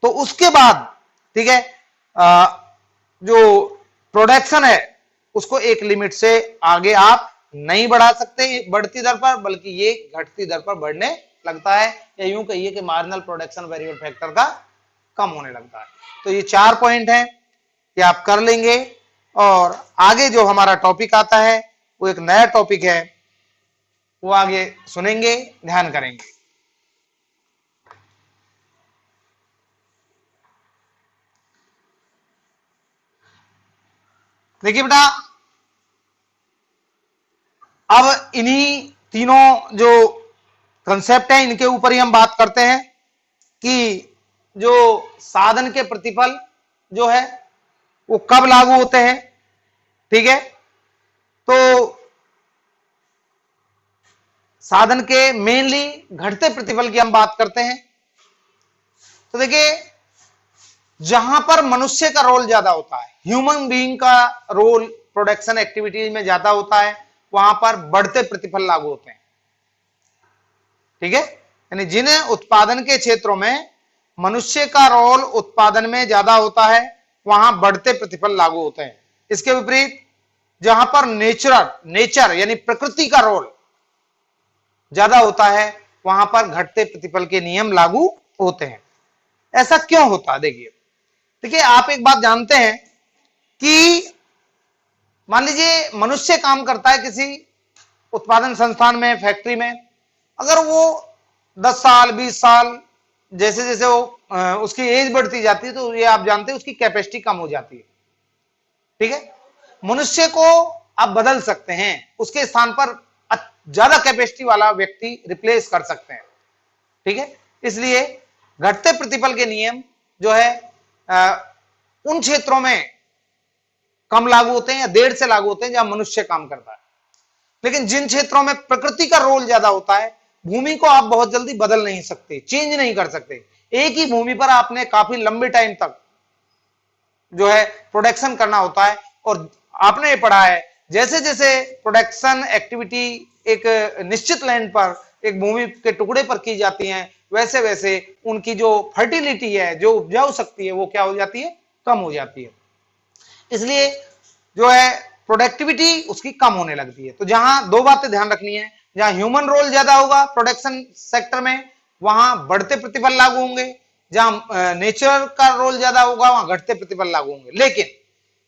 तो उसके बाद, ठीक है, जो प्रोडक्शन है उसको एक लिमिट से आगे आप नहीं बढ़ा सकते बढ़ती दर पर, बल्कि ये घटती दर पर बढ़ने लगता है, या यूं कहिए कि मार्जिनल प्रोडक्शन वेरिएबल फैक्टर का कम होने लगता है। तो ये 4 पॉइंट हैं कि आप कर लेंगे, और आगे जो हमारा टॉपिक आता है वो एक नया टॉपिक है वो आगे सुनेंगे, ध्यान करेंगे। देखिए बेटा, अब इन्हीं तीनों जो कंसेप्ट है इनके ऊपर ही हम बात करते हैं कि जो साधन के प्रतिफल जो है वो कब लागू होते हैं। ठीक है, तो साधन के मेनली घटते प्रतिफल की हम बात करते हैं। तो देखिए, जहां पर मनुष्य का रोल ज्यादा होता है, ह्यूमन बीइंग का रोल प्रोडक्शन एक्टिविटीज में ज्यादा होता है, वहां पर बढ़ते प्रतिफल लागू होते हैं। ठीक है, यानी जिन उत्पादन के क्षेत्रों में मनुष्य का रोल उत्पादन में ज्यादा होता है वहां बढ़ते प्रतिफल लागू होते हैं। इसके विपरीत जहां पर नेचर यानी प्रकृति का रोल ज्यादा होता है वहां पर घटते प्रतिफल के नियम लागू होते हैं। ऐसा क्यों होता है? देखिए आप एक बात जानते हैं कि मान लीजिए मनुष्य काम करता है किसी उत्पादन संस्थान में, फैक्ट्री में, अगर वो 10 साल 20 साल जैसे जैसे वो उसकी एज बढ़ती जाती है तो ये आप जानते हैं उसकी कैपेसिटी कम हो जाती है। ठीक है, मनुष्य को आप बदल सकते हैं, उसके स्थान पर ज्यादा कैपेसिटी वाला व्यक्ति रिप्लेस कर सकते हैं। ठीक है, इसलिए घटते प्रतिफल के नियम जो है उन क्षेत्रों में कम लागू होते हैं या देर से लागू होते हैं जहां मनुष्य काम करता है। लेकिन जिन क्षेत्रों में प्रकृति का रोल ज्यादा होता है, भूमि को आप बहुत जल्दी बदल नहीं सकते, चेंज नहीं कर सकते। एक ही भूमि पर आपने काफी लंबे टाइम तक जो है प्रोडक्शन करना होता है। और आपने पढ़ा है जैसे जैसे प्रोडक्शन एक्टिविटी एक निश्चित लैंड पर, एक भूमि के टुकड़े पर की जाती है, वैसे वैसे उनकी जो फर्टिलिटी है, जो उपजाऊ शक्ति है, वो क्या हो जाती है? कम हो जाती है। इसलिए जो है प्रोडक्टिविटी उसकी कम होने लगती है। तो जहां दो बातें ध्यान रखनी है, जहां ह्यूमन रोल ज्यादा होगा प्रोडक्शन सेक्टर में वहां बढ़ते प्रतिफल लागू होंगे, जहां नेचर का रोल ज्यादा होगा वहां घटते प्रतिफल लागू होंगे। लेकिन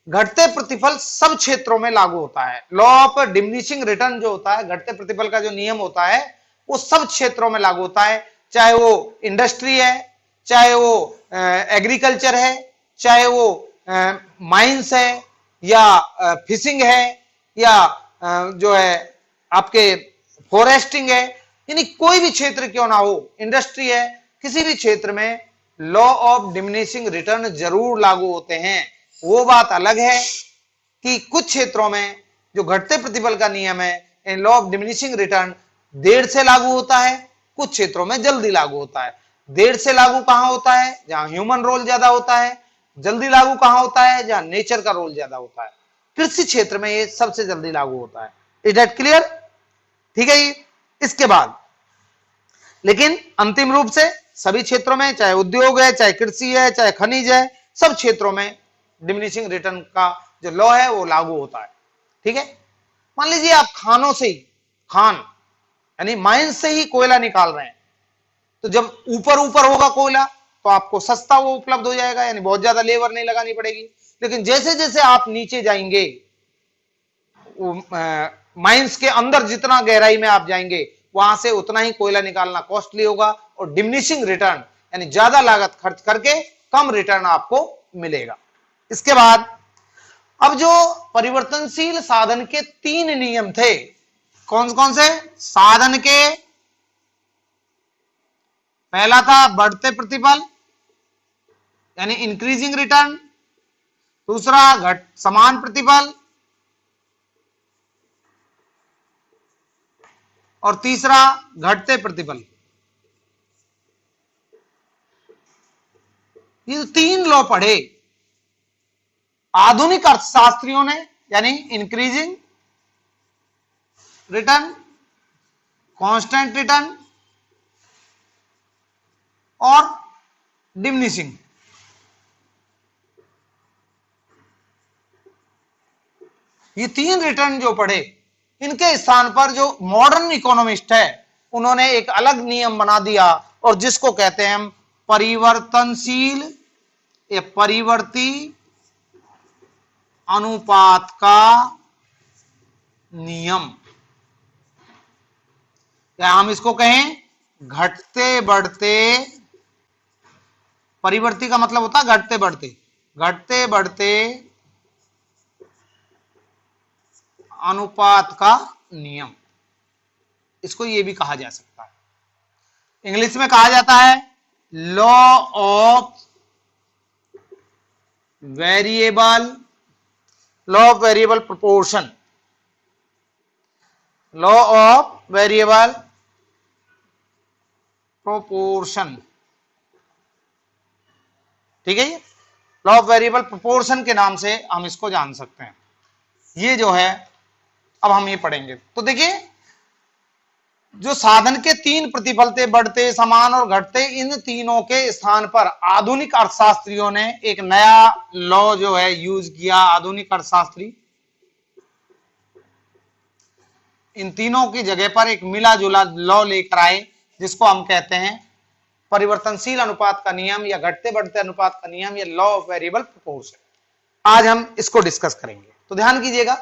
घटते प्रतिफल सब क्षेत्रों में लागू होता है। लॉ ऑफ डिमिनिशिंग रिटर्न जो होता है, घटते प्रतिफल का जो नियम होता है, वो सब क्षेत्रों में लागू होता है, चाहे वो इंडस्ट्री है, चाहे वो एग्रीकल्चर है, चाहे वो माइंस है, या फिशिंग है, या जो है आपके फॉरेस्टिंग है, यानी कोई भी क्षेत्र क्यों ना हो, इंडस्ट्री है, किसी भी क्षेत्र में लॉ ऑफ डिमिनिशिंग रिटर्न जरूर लागू होते हैं। वो बात अलग है कि कुछ क्षेत्रों में जो घटते प्रतिफल का नियम है, लॉ ऑफ डिमिनिशिंग रिटर्न देर से लागू होता है, कुछ क्षेत्रों में जल्दी लागू होता है। देर से लागू कहां होता है? जहां ह्यूमन रोल ज्यादा होता है। जल्दी लागू कहां होता है? जहां नेचर का रोल ज्यादा होता है। कृषि क्षेत्र में ये सबसे जल्दी लागू होता है। Is that clear? ठीक है जी। इसके बाद लेकिन अंतिम रूप से सभी क्षेत्रों में, चाहे उद्योग है, चाहे कृषि है, चाहे खनिज है, सब क्षेत्रों में डिमिनिशिंग रिटर्न का जो लॉ है वो लागू होता है। ठीक है, मान लीजिए आप खानों से ही, खान यानी माइन से ही कोयला निकाल रहे हैं, तो जब ऊपर ऊपर होगा कोयला तो आपको सस्ता वो उपलब्ध हो जाएगा, यानी बहुत ज्यादा लेबर नहीं लगानी पड़ेगी। लेकिन जैसे जैसे आप नीचे जाएंगे, माइंस के अंदर जितना गहराई में आप जाएंगे वहां से उतना ही कोयला निकालना कॉस्टली होगा, और डिमिनिशिंग रिटर्न यानी ज्यादा लागत खर्च करके कम रिटर्न आपको मिलेगा। इसके बाद अब जो परिवर्तनशील साधन के 3 नियम थे, कौन कौन से? साधन के पहला था बढ़ते प्रतिफल यानी इंक्रीजिंग रिटर्न, दूसरा समान प्रतिफल, और तीसरा घटते प्रतिफल। ये 3 लॉ पढ़े आधुनिक अर्थशास्त्रियों ने, यानी इंक्रीजिंग रिटर्न, कांस्टेंट रिटर्न और डिमिनिशिंग। ये 3 रिटर्न जो पढ़े, इनके स्थान पर जो मॉडर्न इकोनॉमिस्ट है उन्होंने एक अलग नियम बना दिया, और जिसको कहते हैं हम परिवर्तनशील या परिवर्ती अनुपात का नियम। या हम इसको कहें घटते बढ़ते, परिवर्ती का मतलब होता है घटते बढ़ते, घटते बढ़ते अनुपात का नियम, इसको ये भी कहा जा सकता है। इंग्लिश में कहा जाता है law of variable, law of variable proportion, law of variable proportion, ठीक है। ये लॉ ऑफ वेरिएबल प्रोपोर्शन के नाम से हम इसको जान सकते हैं। ये जो है अब हम ये पढ़ेंगे। तो देखिए, जो साधन के तीन प्रतिफल थे, बढ़ते, समान और घटते, इन तीनों के स्थान पर आधुनिक अर्थशास्त्रियों ने एक नया लॉ जो है यूज किया। आधुनिक अर्थशास्त्री इन तीनों की जगह पर एक मिला जुला लॉ लेकर आए, जिसको हम कहते हैं परिवर्तनशील अनुपात का नियम या घटते बढ़ते अनुपात का नियम या लॉ ऑफ वेरिएबल प्रोपोर्शन। आज हम इसको डिस्कस करेंगे, तो ध्यान कीजिएगा।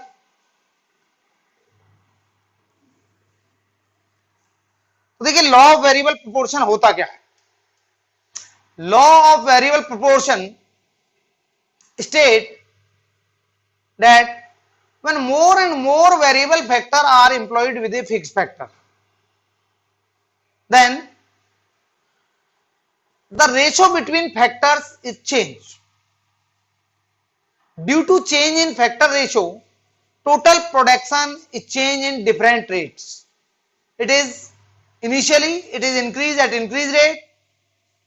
तो देखिए, लॉ ऑफ वेरिएबल प्रोपोर्शन होता क्या है। Law of variable proportion state that when more and more variable factor are employed with a fixed factor, then the ratio between factors is changed. Due to change in factor ratio, total production is changed in different rates. It is initially it is increased at increased rate,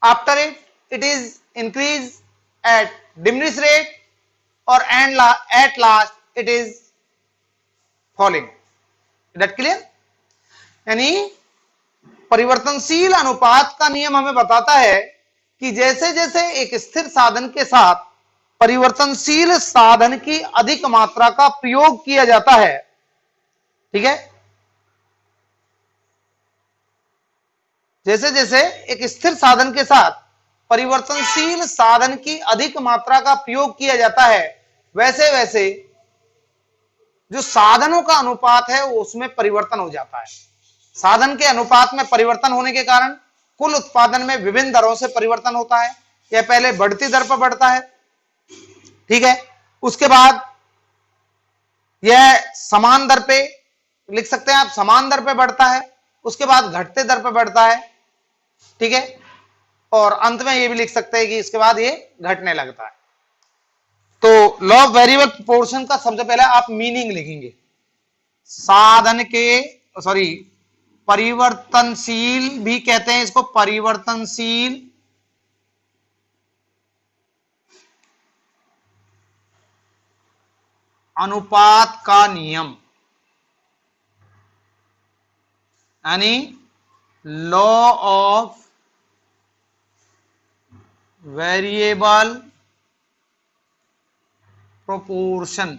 after it is increased at diminished rate, or and at last it is following. That clear. यानी परिवर्तनशील अनुपात का नियम हमें बताता है कि जैसे जैसे एक स्थिर साधन के साथ परिवर्तनशील साधन की अधिक मात्रा का प्रयोग किया जाता है, ठीक है, जैसे जैसे एक स्थिर साधन के साथ परिवर्तनशील साधन की अधिक मात्रा का प्रयोग किया जाता है, वैसे वैसे जो साधनों का अनुपात है वो उसमें परिवर्तन हो जाता है। साधन के अनुपात में परिवर्तन होने के कारण कुल उत्पादन में विभिन्न दरों से परिवर्तन होता है। यह पहले बढ़ती दर पर बढ़ता है, ठीक है, उसके बाद यह समान दर पे, लिख सकते हैं आप, समान दर पे बढ़ता है, उसके बाद घटते दर पे बढ़ता है, ठीक है, और अंत में ये भी लिख सकते हैं कि इसके बाद ये घटने लगता है। तो लॉ ऑफ वेरिएबल प्रोपोर्शन का सबसे पहले आप मीनिंग लिखेंगे। साधन के, सॉरी, परिवर्तनशील भी कहते हैं इसको, परिवर्तनशील अनुपात का नियम, यानी लॉ ऑफ वेरिएबल प्रोपोर्शन,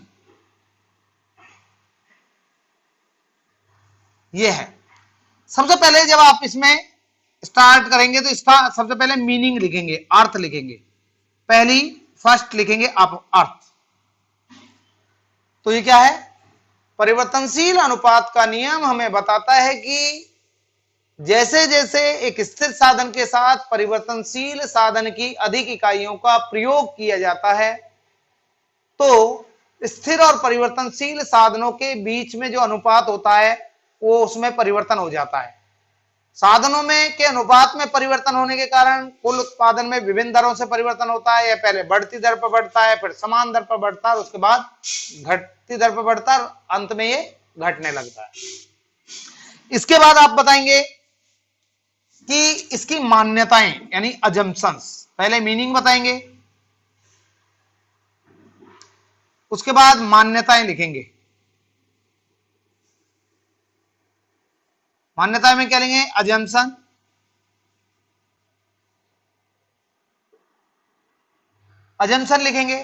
ये है। सबसे पहले जब आप इसमें स्टार्ट करेंगे तो इसका सबसे पहले मीनिंग लिखेंगे, अर्थ लिखेंगे। पहली फर्स्ट लिखेंगे आप अर्थ। तो ये क्या है, परिवर्तनशील अनुपात का नियम हमें बताता है कि जैसे जैसे एक स्थिर साधन के साथ परिवर्तनशील साधन की अधिक इकाइयों का प्रयोग किया जाता है, तो स्थिर और परिवर्तनशील साधनों के बीच में जो अनुपात होता है वो उसमें परिवर्तन हो जाता है। साधनों में के अनुपात में परिवर्तन होने के कारण कुल उत्पादन में विभिन्न दरों से परिवर्तन होता है। यह पहले बढ़ती दर पर बढ़ता है, फिर समान दर पर बढ़ता है, उसके बाद घटती दर पर बढ़ता है, अंत में ये घटने लगता है। इसके बाद आप बताएंगे कि इसकी मान्यताएं यानी अजम्पशंस, पहले मीनिंग बताएंगे, उसके बाद मान्यताएं लिखेंगे। मान्यताएं में क्या लेंगे, अजम्पशन, अजम्पशन लिखेंगे।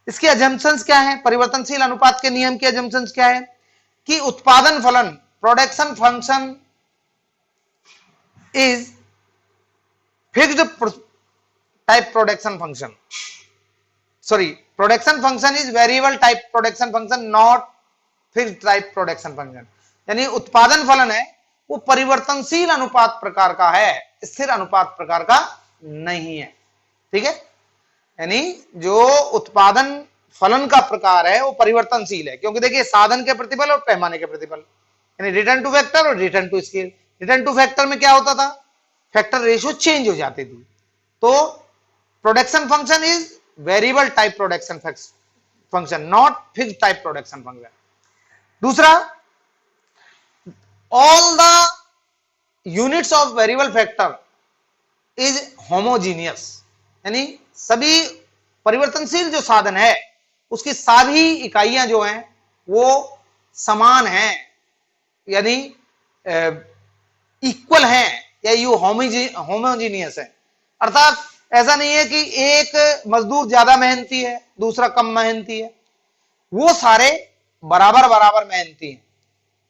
इसके अजम्पशंस क्या है, परिवर्तनशील अनुपात के नियम के अजम्पशंस क्या है कि उत्पादन फलन, production function is fixed type production function, sorry, production function is variable type production function, not fixed type production function. यानी उत्पादन फलन है वो परिवर्तनशील अनुपात प्रकार का है, स्थिर अनुपात प्रकार का नहीं है। ठीक है, यानी जो उत्पादन फलन का प्रकार है वो परिवर्तनशील है, क्योंकि देखिए साधन के प्रतिबल और पैमाने के प्रतिबल, यानी रिटर्न टू फैक्टर और return to scale. Return to factor में क्या होता था, फैक्टर रेशियो चेंज हो जाती थी। तो production function is variable type production function, not fixed type production function. दूसरा, all the units of variable factor is homogeneous, यानी सभी परिवर्तनशील जो साधन है उसकी सभी इकाइयां जो हैं वो समान हैं, यानी इक्वल हैं, या यू होमोजीनियस है। अर्थात ऐसा नहीं है कि एक मजदूर ज्यादा मेहनती है दूसरा कम मेहनती है, वो सारे बराबर बराबर मेहनती हैं।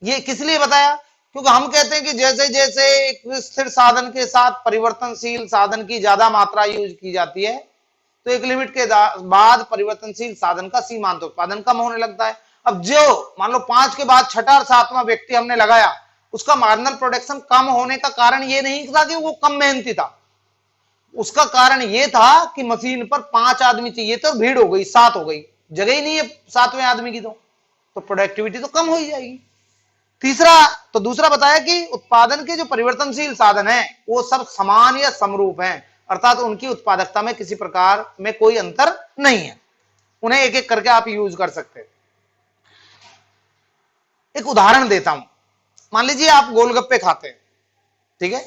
ये किस लिए बताया, क्योंकि हम कहते हैं कि जैसे जैसे एक स्थिर साधन के साथ परिवर्तनशील साधन की ज्यादा मात्रा यूज की जाती है तो एक लिमिट के बाद परिवर्तनशील साधन का सीमांत उत्पादन कम होने लगता है। अब जो मान लो 5 के बाद छठा और सातवां व्यक्ति हमने लगाया, उसका मार्जिनल प्रोडक्शन कम होने का कारण ये नहीं था कि वो कम मेहनती था, उसका कारण ये था कि मशीन पर 5 आदमी चाहिए तो भीड़ हो गई, 7 हो गई, जगह ही नहीं है 7वें आदमी की, तो प्रोडक्टिविटी तो कम हो ही जाएगी। तीसरा, तो दूसरा बताया कि उत्पादन के जो परिवर्तनशील साधन है वो सब समान या समरूप हैं, अर्थात उनकी उत्पादकता में किसी प्रकार में कोई अंतर नहीं है, उन्हें एक एक करके आप यूज कर सकते हैं। एक उदाहरण देता हूं, मान लीजिए आप गोलगप्पे खाते हैं, ठीक है,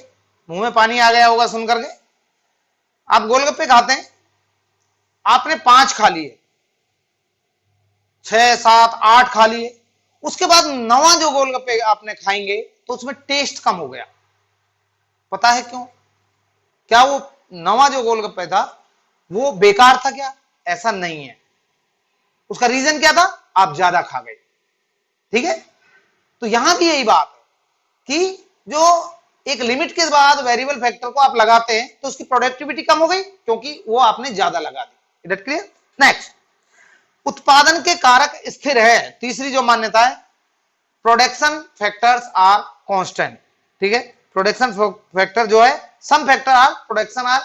मुंह में पानी आ गया होगा सुन करके, आप गोलगप्पे खाते हैं, आपने 5 खा लिए, 6, 7, 8 खा लिए, उसके बाद 9वां जो गोलगप्पे आपने खाएंगे तो उसमें टेस्ट कम हो गया। पता है क्यों? क्या वो 9वां जो गोलगप्पे था वो बेकार था क्या? ऐसा नहीं है, उसका रीजन क्या था, आप ज्यादा खा गए। ठीक है, तो यहां भी यही बात है कि जो एक लिमिट के बाद वेरिएबल फैक्टर को आप लगाते हैं तो उसकी प्रोडक्टिविटी कम हो गई क्योंकि वो आपने ज्यादा लगा दी। It clear? नेक्स्ट, उत्पादन के कारक स्थिर है। तीसरी जो मान्यता है, प्रोडक्शन फैक्टर्स आर कांस्टेंट। ठीक है, प्रोडक्शन फैक्टर जो है, some factor are production are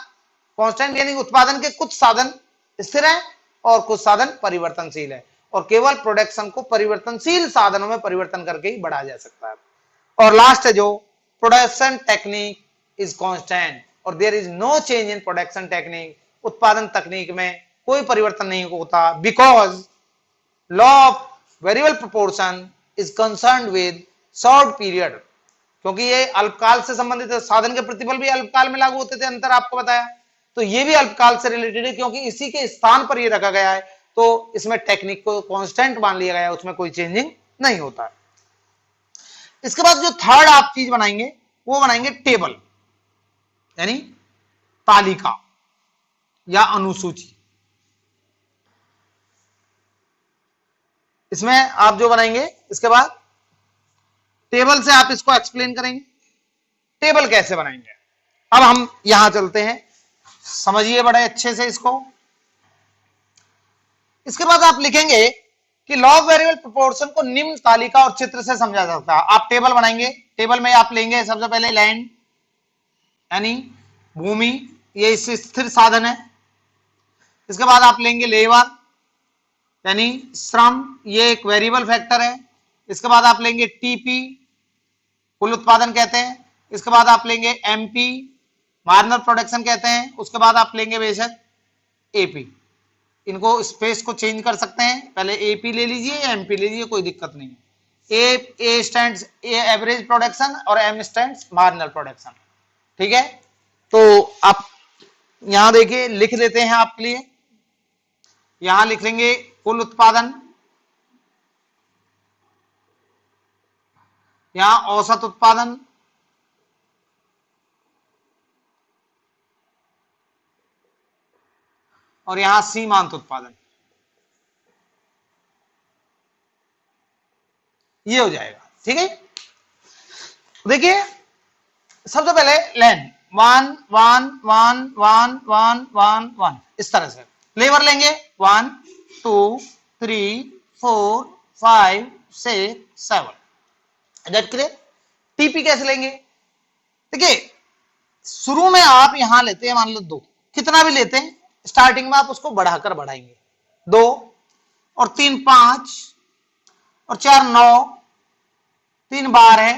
constant, यानी उत्पादन के कुछ साधन स्थिर हैं और कुछ साधन परिवर्तनशील है, और केवल प्रोडक्शन को परिवर्तनशील साधनों में परिवर्तन करके ही बढ़ाया जा सकता है। और लास्ट है जो प्रोडक्शन टेक्निक इज कांस्टेंट और there is no change in production technique. उत्पादन तकनीक में कोई परिवर्तन नहीं होता, because law of variable proportion is concerned with short period, क्योंकि ये अल्पकाल से संबंधित है। साधन के प्रतिबल भी अल्पकाल में लागू होते थे, अंतर आपको बताया, तो ये भी अल्पकाल से रिलेटेड है क्योंकि इसी के स्थान पर ये रखा गया है, तो इसमें टेक्निक को कांस्टेंट मान लिया गया है, उसमें कोई चेंजिंग नहीं होता है। इसके बाद जो थर्ड आप चीज बनाएंगे वो बनाएंगे टेबल, यानी तालिका या अनुसूची। इसमें आप जो बनाएंगे, इसके बाद टेबल से आप इसको एक्सप्लेन करेंगे। टेबल कैसे बनाएंगे, अब हम यहां चलते हैं, समझिए बड़े अच्छे से इसको। इसके बाद आप लिखेंगे कि लॉ ऑफ वेरिएबल प्रोपोर्शन को निम्न तालिका और चित्र से समझा जा सकता है। आप टेबल बनाएंगे, टेबल में आप लेंगे सबसे पहले लैंड यानी भूमि, ये इससे स्थिर साधन है। इसके बाद आप लेंगे लेबर यानी श्रम, ये एक वेरिएबल फैक्टर है। इसके बाद आप लेंगे टीपी, कुल उत्पादन कहते हैं। इसके बाद आप लेंगे एमपी, मार्जिनल प्रोडक्शन कहते हैं। उसके बाद आप लेंगे बेशक एपी, इनको स्पेस को चेंज कर सकते हैं, पहले एपी ले लीजिए या एमपी ले लीजिए, कोई दिक्कत नहीं है। ए स्टैंड्स एवरेज प्रोडक्शन और एम स्टैंड्स मार्जिनल प्रोडक्शन। ठीक है, तो आप यहां देखिए लिख देते हैं आपके लिए, यहां लिख लेंगे कुल उत्पादन, यहां औसत उत्पादन, और यहां सीमांत उत्पादन। ये हो जाएगा। ठीक है, देखिए सबसे पहले लैंड 1 1 1 1 1 1 1 इस तरह से लेबर लेंगे 1 2 3 4 5 6 7। That clear? टीपी कैसे लेंगे? देखिए शुरू में आप यहां लेते हैं मान लो 2, कितना भी लेते हैं स्टार्टिंग में आप उसको बढ़ाकर बढ़ाएंगे, 2 और 3 5 और 4 9, 3 12 है,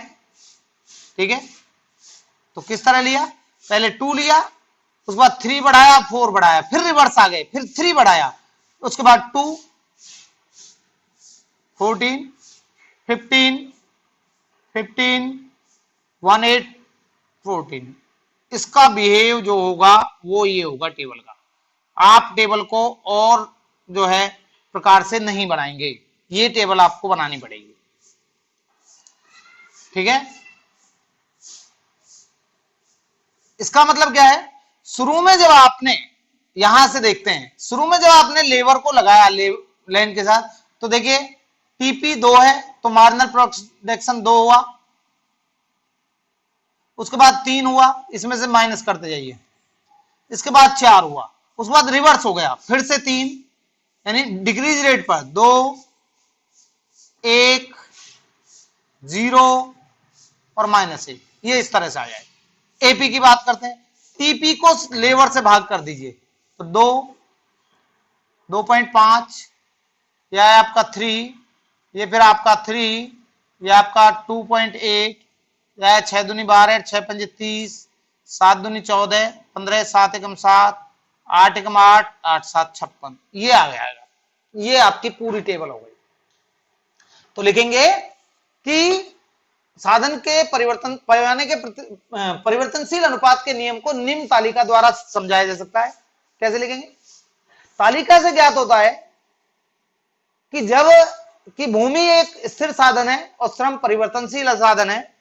ठीक है। तो किस तरह लिया, पहले 2 लिया, उसके बाद 3 बढ़ाया, 4 बढ़ाया, फिर रिवर्स आ गए, फिर 3 बढ़ाया, उसके बाद 2 14 15 15 18 14। इसका बिहेव जो होगा वो ये होगा टेबल का। आप टेबल को और जो है प्रकार से नहीं बनाएंगे, ये टेबल आपको बनानी पड़ेगी, ठीक है। इसका मतलब क्या है, शुरू में जब आपने यहां से देखते हैं, शुरू में जब आपने लेवर को लगाया लाइन के साथ, तो देखिए टीपी 2 है तो मार्जिनल प्रोडक्शन 2 हुआ, उसके बाद 3 हुआ, इसमें से माइनस करते जाइए, इसके बाद 4 हुआ, उसके बाद रिवर्स हो गया, फिर से 3, यानी डिक्रीज रेट पर 2 1 0 और -1, ये इस तरह से आ जाए। एपी की बात करते हैं, टीपी को लेवर से भाग कर दीजिए, तो 2 2.5, यह है आपका 3, ये फिर आपका 3, यह आपका 2.8, यह 6 दूनी 12, 6 पंजे 30, 7 दूनी 14, 15 7 एकम 7, 8 एकम 8, 8 7 56, ये आ गया, ये आपकी पूरी टेबल हो गई। तो लिखेंगे कि साधन के परिवर्तन पैमाने के परिवर्तनशील अनुपात के नियम को निम्न तालिका द्वारा समझाया जा सकता है। कैसे लिखेंगे, तालिका से ज्ञात होता है कि जब कि भूमि एक स्थिर साधन है और श्रम परिवर्तनशील साधन है,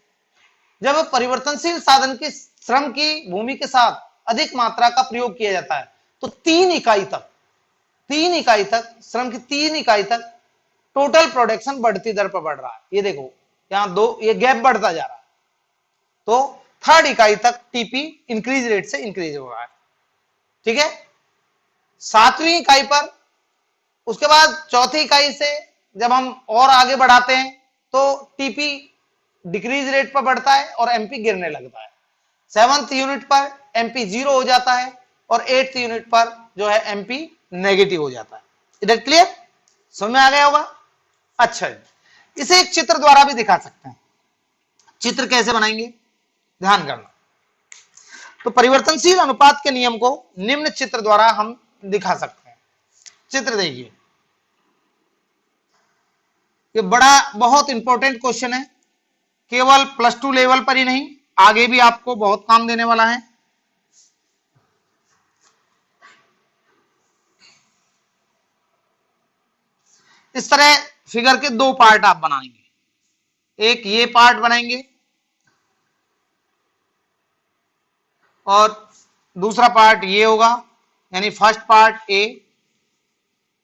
जब परिवर्तनशील साधन की श्रम की भूमि के साथ अधिक मात्रा का प्रयोग किया जाता है तो 3 इकाई तक श्रम की 3 इकाई तक टोटल प्रोडक्शन बढ़ती दर पर बढ़ रहा है। ये देखो यहां 2, ये गैप बढ़ता जा रहा है, तो 3rd इकाई तक टीपी इंक्रीज रेट से इंक्रीज हो रहा है, ठीक है। 7वीं इकाई पर, उसके बाद 4थी इकाई से जब हम और आगे बढ़ाते हैं तो टीपी डिक्रीज रेट पर बढ़ता है और एमपी गिरने लगता है। 7th यूनिट पर एमपी 0 हो जाता है और 8th यूनिट पर जो है एमपी नेगेटिव हो जाता है। इधर क्लियर, समझ में आ गया होगा? अच्छा, इसे एक चित्र द्वारा भी दिखा सकते हैं। चित्र कैसे बनाएंगे, ध्यान करना। तो परिवर्तनशील अनुपात के नियम को निम्न चित्र द्वारा हम दिखा सकते हैं। चित्र देखिए, ये बड़ा बहुत इंपॉर्टेंट क्वेश्चन है, केवल +2 लेवल पर ही नहीं, आगे भी आपको बहुत काम देने वाला है। इस तरह फिगर के 2 पार्ट आप बनाएंगे, एक ये पार्ट बनाएंगे और दूसरा पार्ट ये होगा, यानी फर्स्ट पार्ट ए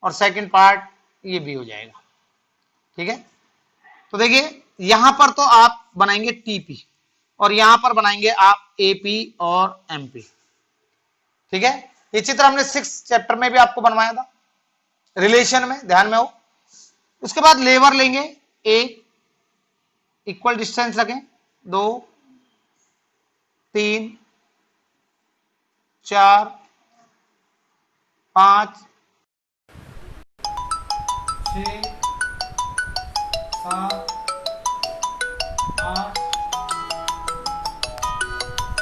और सेकंड पार्ट ये बी हो जाएगा, ठीक है। तो देखिए यहां पर तो आप बनाएंगे टीपी और यहां पर बनाएंगे आप एपी और एमपी, ठीक है। ये चित्र हमने 6th चैप्टर में भी आपको बनवाया था, रिलेशन में, ध्यान में हो। उसके बाद लेवर लेंगे, ए इक्वल डिस्टेंस रखें, 2 3 4 5 6 7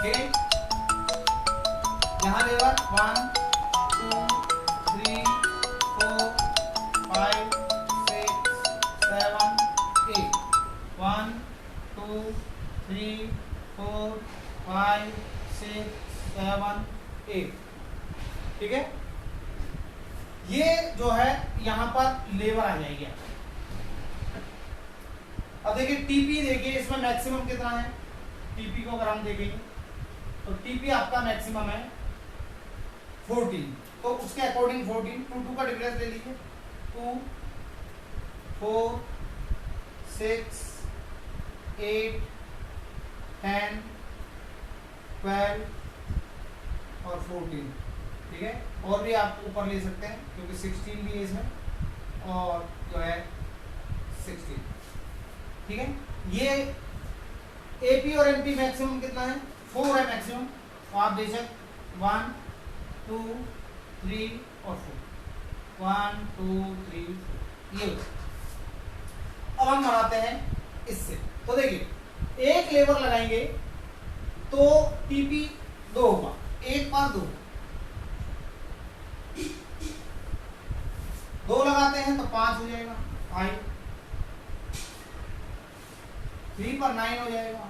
8, यहां लेवर 1 2 3 4 5 6 7 8, 1 2 3 4 5 6 7 8, ठीक है। ये जो है यहां पर लेवर आ जाएगी। अब देखिए टीपी, देखिए इसमें मैक्सिमम कितना है, टीपी को अगर हम देखेंगे तो टीपी आपका मैक्सिमम है 14, तो उसके अकॉर्डिंग 14, 2 का डिफरेंस ले लीजिए, 2 4 6 8 10 12 और 14, ठीक है। और भी आप ऊपर ले सकते हैं क्योंकि 16 भी है इसमें और जो है 16, ठीक है। ये एपी और एमपी मैक्सिमम कितना है, 4 है मैक्सिमम, तो आप बेशक 1 2 3 और 4, 1 2 3 ये। अब हम बनाते हैं इससे, तो देखिए एक लेवर लगाएंगे तो टीपी 2 होगा, 1 पर 2 लगाते हैं तो 5 हो जाएगा 5, 3 पर 9 हो जाएगा,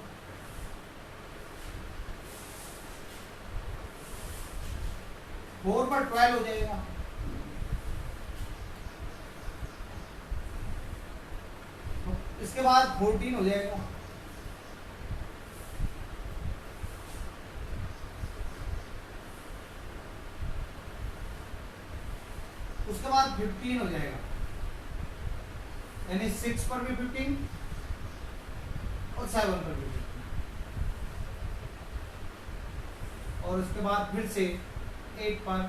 4 पर 12 हो जाएगा, इसके बाद 14 हो जाएगा, उसके बाद 15 हो जाएगा, यानी 6 पर भी 15 और 7 पर भी 15, और उसके बाद फिर से 8 पर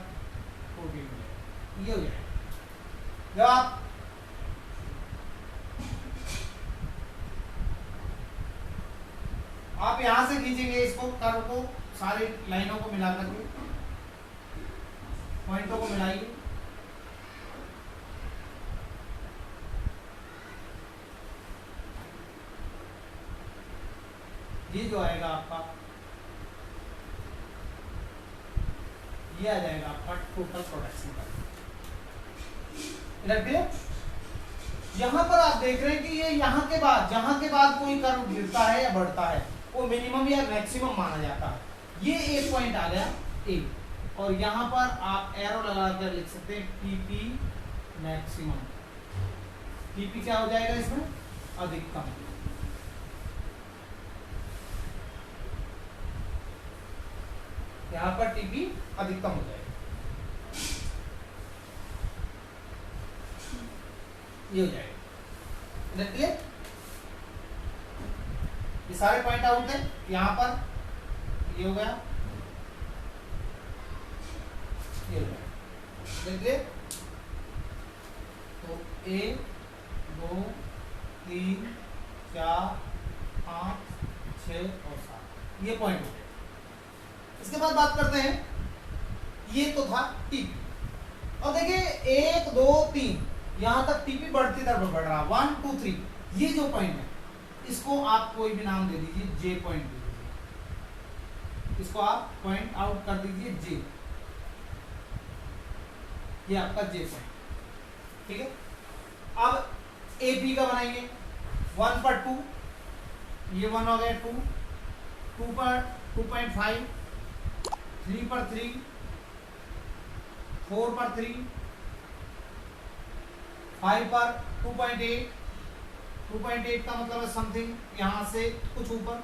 14 हो जाएगा, ये हो जाएगा। जब आप यहां से खींचेंगे इसको, कर्व को, सारी लाइनों को मिला करके, पॉइंटों को मिलाइए, ये जो आएगा आपका, ये आ जाएगा आपका टोटल प्रोडक्शन का। यहां पर आप देख रहे हैं कि ये जहां के बाद कोई कर्व गिरता है या बढ़ता है वो मिनिमम या मैक्सिमम माना जाता है। ये एक पॉइंट आ गया ए, और यहां पर आप एरो लगा कर लिख सकते हैं टीपी मैक्सिमम। टीपी क्या हो जाएगा इसमें, अधिकतम। यहां पर टीपी अधिकतम हो जाएगा, ये हो जाएगा। देखिए ये सारे पॉइंट आउट है, यहां पर ये हो गया, ये हो गया। देखिए तो 1 2 3 4 5 6 और 7 ये पॉइंट हो गए। इसके बाद बात करते हैं, ये तो था टीपी, और देखिए 1 2 3 यहां तक टीपी बढ़ती तरफ बढ़ रहा, 1 2 3 ये जो पॉइंट है इसको आप कोई भी नाम दे दीजिए, जे पॉइंट दे दीजिए, इसको आप पॉइंट आउट कर दीजिए जे, ये आपका जे पॉइंट, ठीक है। अब ए बी का बनाएंगे, 1 पर 2, ये 1 हो गया, 2 पर 2.5, 3 पर 3, 4 पर 3, 5 पर 2.8, 2.8 का मतलब है समथिंग यहां से कुछ ऊपर,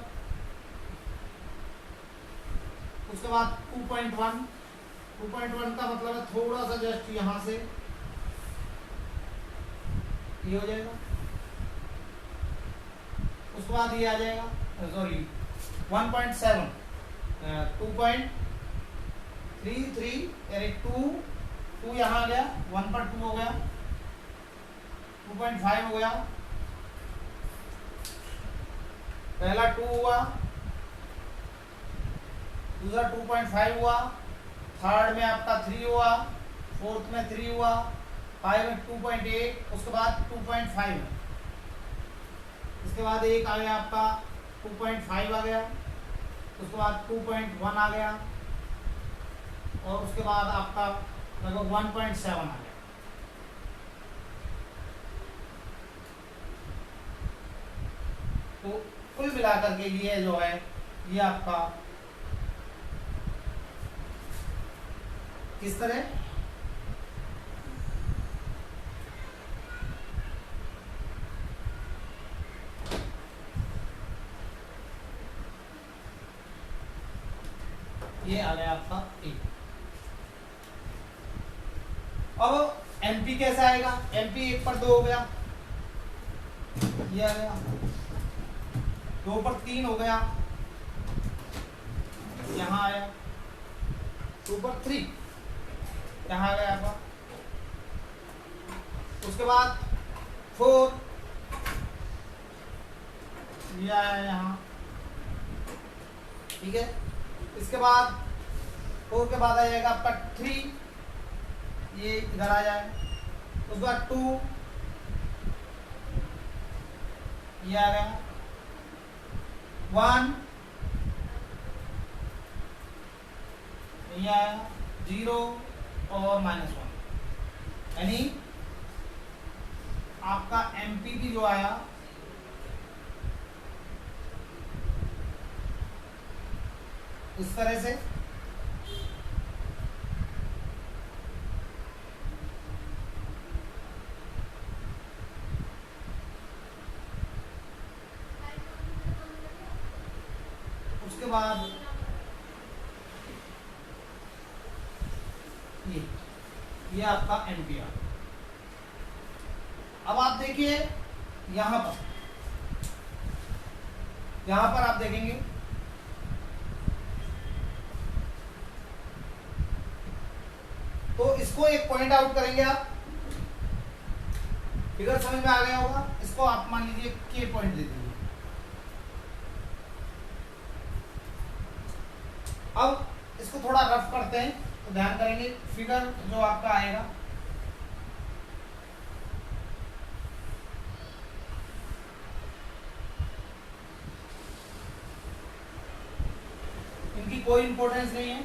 उसके बाद 2.1, 2.1 का मतलब है थोड़ा सा जस्ट यहां से ये हो जाएगा, उसके बाद ये आ जाएगा, सॉरी 1.7, 2.33 यानी 2 यहां आ गया, 1 पर 2 हो गया, 2.5 हो गया, पहला 2 हुआ, दूसरा 2.5 हुआ, थर्ड में आपका 3 हुआ, फोर्थ में 3 हुआ, 5 में 2.8, उसके बाद 2.5, इसके बाद एक आ गया आपका 2.5 आ गया, उसके बाद 2.1 आ गया, और उसके बाद आपका लगभग 1.7 आ गया। तो कुल मिलाकर के लिए जो है ये आपका किस तरह ये आ गया आपका ए। अब एमपी कैसा आएगा, एमपी 1 पर 2 हो गया, ये आ गया, 2 पर 3 हो गया, यहां आया, 2 पर 3 यहां आ गया आपका, उसके बाद 4 ये आया यहाँ, ठीक है। इसके बाद 4 के बाद आ जाएगा आपका 3, ये इधर आ जाए। उसके बाद 2, ये आ गया। 1 ये आया, 0 और -1, यानी आपका एमपीपी जो आया इस तरह से। उसके बाद ये आपका एनपीआर। अब आप देखिए यहां पर आप देखेंगे तो इसको एक पॉइंट आउट करेंगे आप। फिगर समझ में आ गया होगा। इसको आप मान लीजिए के पॉइंट दे दीजिए। अब इसको थोड़ा रफ करते हैं तो ध्यान करेंगे फिगर जो आपका आएगा इनकी कोई इंपॉर्टेंस नहीं है।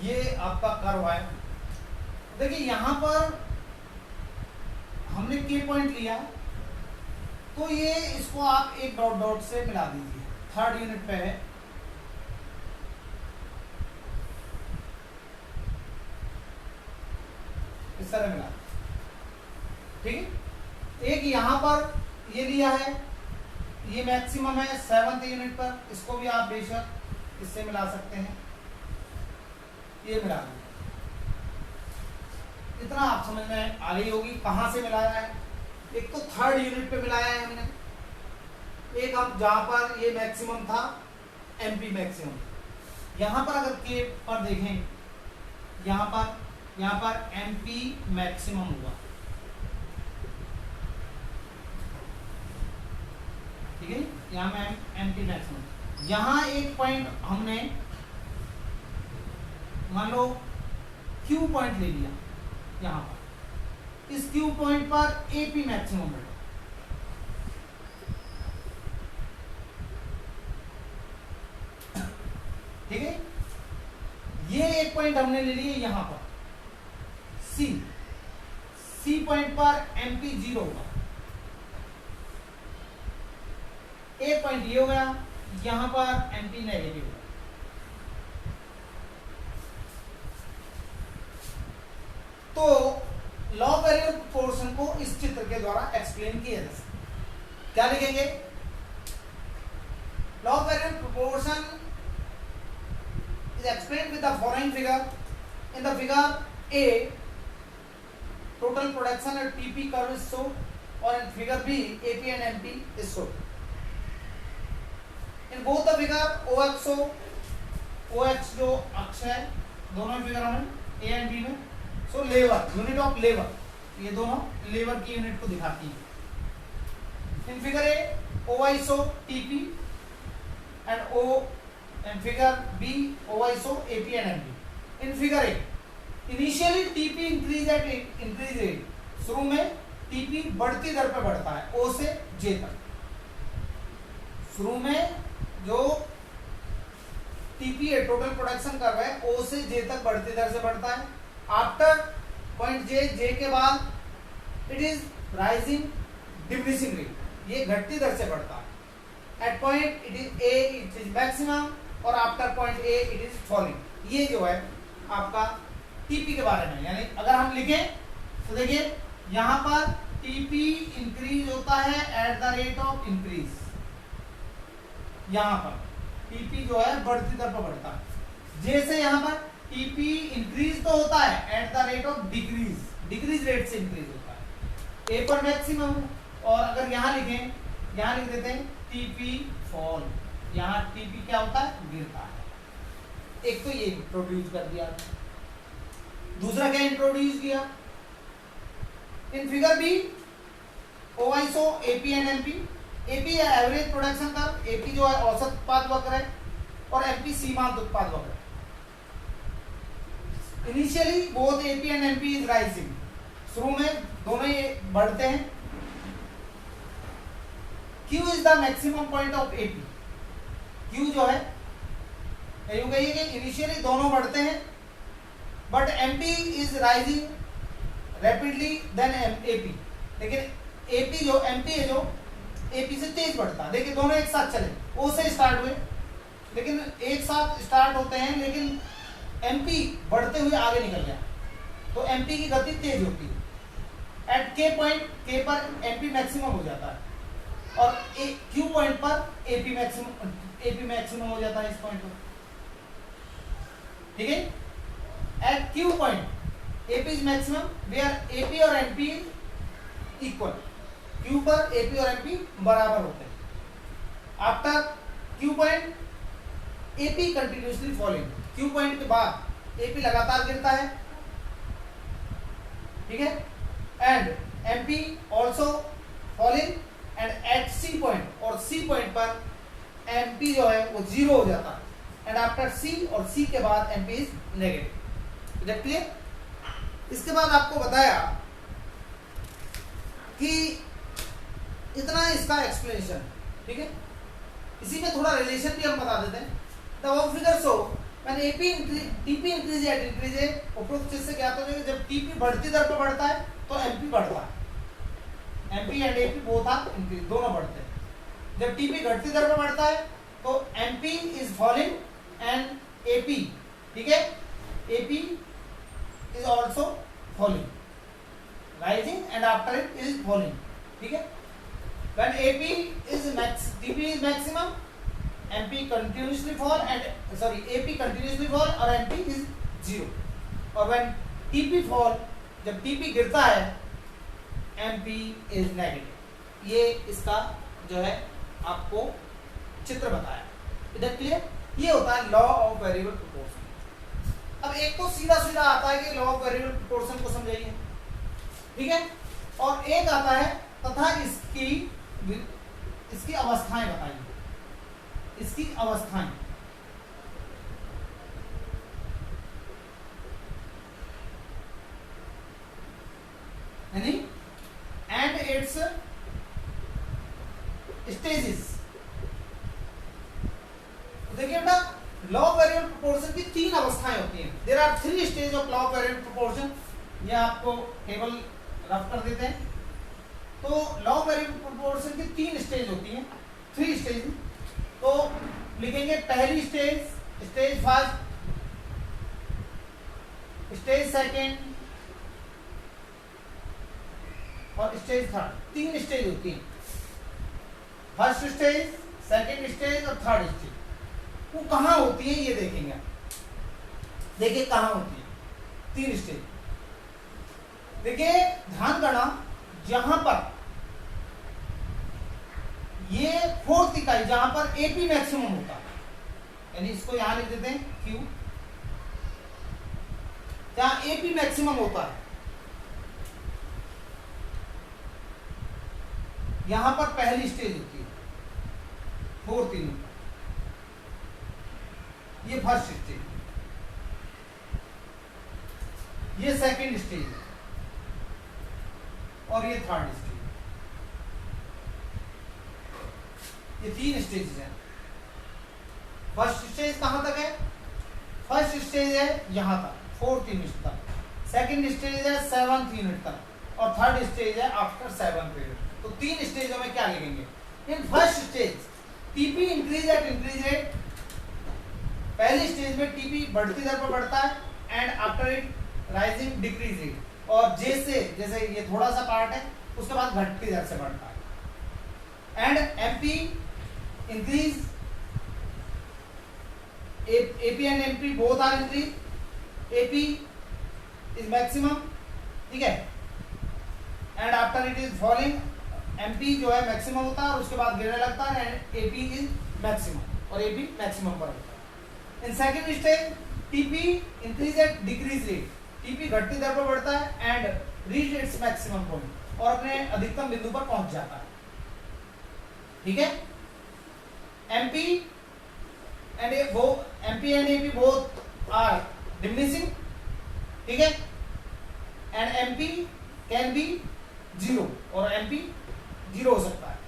ये आपका कर्व है। देखिए यहां पर हमने के पॉइंट लिया तो ये इसको आप एक डॉट डॉट से मिला दीजिए। 3rd यूनिट पे है, इस तरह मिला। ठीक है। एक यहां पर ये लिया है, ये मैक्सिमम है 7th यूनिट पर, इसको भी आप बेशक इससे मिला सकते हैं। ये मिला इतना आप समझ में आ गई होगी कहां से मिलाया है। एक तो 3rd यूनिट पे मिलाया है हमने, एक हम जहां पर ये मैक्सिमम था एमपी मैक्सिमम। यहां पर अगर के पर देखें, यहां पर एमपी मैक्सिमम हुआ। ठीक है, यहां में एमपी मैक्सिमम। यहां एक पॉइंट हमने मान लो क्यू पॉइंट ले लिया, यहां पर इस क्यू पॉइंट पर एपी मैक्सिमम है। ठीक है, ये एक पॉइंट हमने ले लिया यहां पर सी पॉइंट पर एमपी 0 होगा। एक पॉइंट ये हो गया, यहां पर एमपी नेगेटिव होगा। तो लॉग वेरिएबल प्रोपोर्शन को इस चित्र के द्वारा एक्सप्लेन किया जा सकता है। क्या लिखेंगे? Log variable proportion is explained with the following figure. In the figure A, total production and TP curve is shown, or in figure B, AP and MP is shown. In both the figure, OX जो अक्ष है दोनों figure में A and B में, so labour, unit of labour, ये दोनों labour की unit को दिखाती है। In figure A, OY show TP and O. In figure B, OY show AP and MP. In figure A, initially TP increase rate. शुरू में TP बढ़ती दर पे बढ़ता है O से J तक। शुरू में जो TP है टोटल प्रोडक्शन कर रहा है O से J तक बढ़ती दर से बढ़ता है। आफ्टर पॉइंट J के बाद it is rising decreasing rate, ये घटती दर से बढ़ता है। At point it is A it is maximum और after point A it is falling. ये जो है आपका टीपी के बारे में, यानी अगर हम लिखें तो देखिए यहां पर टीपी इंक्रीज होता है at the rate of increase. यहां पर टीपी जो है बढ़ती दर पर बढ़ता है, जैसे यहां पर टीपी इंक्रीज तो होता है at the rate of decrease, decrease rate से इंक्रीज होता है ए पर मैक्सिमम। और अगर यहां लिखें, यहां लिख देते हैं टीपी फॉल, यहां टीपी क्या होता है, गिरता है। एक तो ये इंट्रोड्यूस कर दिया, दूसरा क्या इंट्रोड्यूस किया इन फिगर बी ओआईसो एपी एंड एमपी। एपी है एवरेज प्रोडक्शन कर्व, एपी जो है औसत उत्पाद वक्र है, और एमपी सीमांत उत्पाद वक्र। Initially both AP and MP is rising, शुरू में दोनों ये बढ़ते हैं। Q is the maximum point of AP. Q जो है यूं कहिए कि इनिशियली दोनों बढ़ते हैं, but MP is rising rapidly then AP. लेकिन एपी जो एमपी है जो एपी से तेज बढ़ता है। देखिए दोनों एक साथ चले, ओ से स्टार्ट हुए लेकिन एक साथ स्टार्ट होते हैं, लेकिन एमपी बढ़ते हुए आगे निकल गया, तो एमपी की गति तेज होती है। एट के पॉइंट, के पर एमपी मैक्सिमम हो जाता है और क्यू पॉइंट पर एपी मैक्सिमम हो जाता है इस पॉइंट पर, ठीक है। At Q point AP is maximum where AP और एमपी इक्वल। क्यू पर एपी और एमपी बराबर होते हैं। After Q point AP continuously falling, Q point के बाद एपी लगातार गिरता है, ठीक है। And MP also falling and at C point, और सी पॉइंट पर एमपी जो है वो जीरो हो जाता है। एंड आफ्टर सी, और सी के बाद MP is negative. Is clear? इसके बाद आपको बताया कि इतना इसका एक्सप्लेनेशन, ठीक है। इसी में थोड़ा रिलेशन भी हम बता देते हैं। The work figure show when AP TP increase at increase है, उपरोक्त चीज से क्या होता है, जब टीपी बढ़ती दर पर बढ़ता है तो एमपी बढ़ता है। MP and AP both are increase, दोनों बढ़ते हैं। जब टीपी घटती दर पर बढ़ता है तो MP is falling and AP, ठीक है, AP is also falling, rising and after it is falling, ठीक है। When AP is TP is maximum, MP continuously fall and AP continuously fall और MP is zero। और when TP fall, जब TP गिरता है MP is negative। ये इसका जो है आपको चित्र बताया। इधर क्लियर? ये होता है लॉ ऑफ वेरिएबल प्रोपोर्शन। अब एक तो सीधा सीधा आता है कि लॉ ऑफ वेरिएबल प्रोपोर्शन को समझाइए, ठीक है, और एक आता है तथा इसकी अवस्थाएं बताइए, इसकी अवस्थाएं। यानी एंड इट्स स्टेजेस। देखिए बेटा, लॉ ऑफ वेरिएबल प्रोपोर्शन की तीन अवस्थाएं होती हैं। There are 3 stage of law of variable proportion. ये आपको टेबल रफ कर देते हैं। तो लॉ ऑफ वेरिएबल प्रोपोर्शन की 3 स्टेज होती हैं, 3 स्टेज। तो लिखेंगे पहली stage, stage first, stage second और स्टेज थर्ड। 3 स्टेज होती हैं, फर्स्ट स्टेज, सेकंड स्टेज और थर्ड स्टेज। वो कहाँ होती है ये देखेंगे। देखिए कहाँ होती है 3 स्टेज। देखिए ध्यान करना, जहां पर ये 4th इकाई जहां पर एपी मैक्सिमम होता है, यानी इसको यहां लिख देते हैं क्यू, जहां एपी मैक्सिमम होता है, यहां पर पहली स्टेज होती है 4th यूनिट, ये फर्स्ट स्टेज, ये सेकंड स्टेज है और ये थर्ड स्टेज। ये 3 स्टेजेस हैं। फर्स्ट स्टेज कहां तक है? फर्स्ट स्टेज है यहां तक, 4th यूनिट तक। सेकंड स्टेज है 7th यूनिट तक और थर्ड स्टेज है आफ्टर 7th यूनिट। तो 3 स्टेजों में क्या लिखेंगे? In first stage TP increase at increase rate, पहली स्टेज में टीपी बढ़ती दर पर बढ़ता है and after it rising decrease rate, और जैसे जैसे ये थोड़ा सा पार्ट है उसके बाद घटती दर से बढ़ता है। And MP increase, AP and MP both are increase, AP is maximum, ठीक है, and after it is falling, MP जो है मैक्सिमम होता है और उसके बाद गिरने लगता है, एंड एपी इज मैक्सिमम और एपी मैक्सिमम पर होता है। In second stage TP increase eight decrease rate, TP घटती दर पर बढ़ता है and reach its maximum point, और अपने अधिकतम बिंदु पर पहुंच जाता है, ठीक है। एमपी एंड वो MP and AP both are diminishing, ठीक है, and MP can be zero, और एमपी जीरो हो सकता है,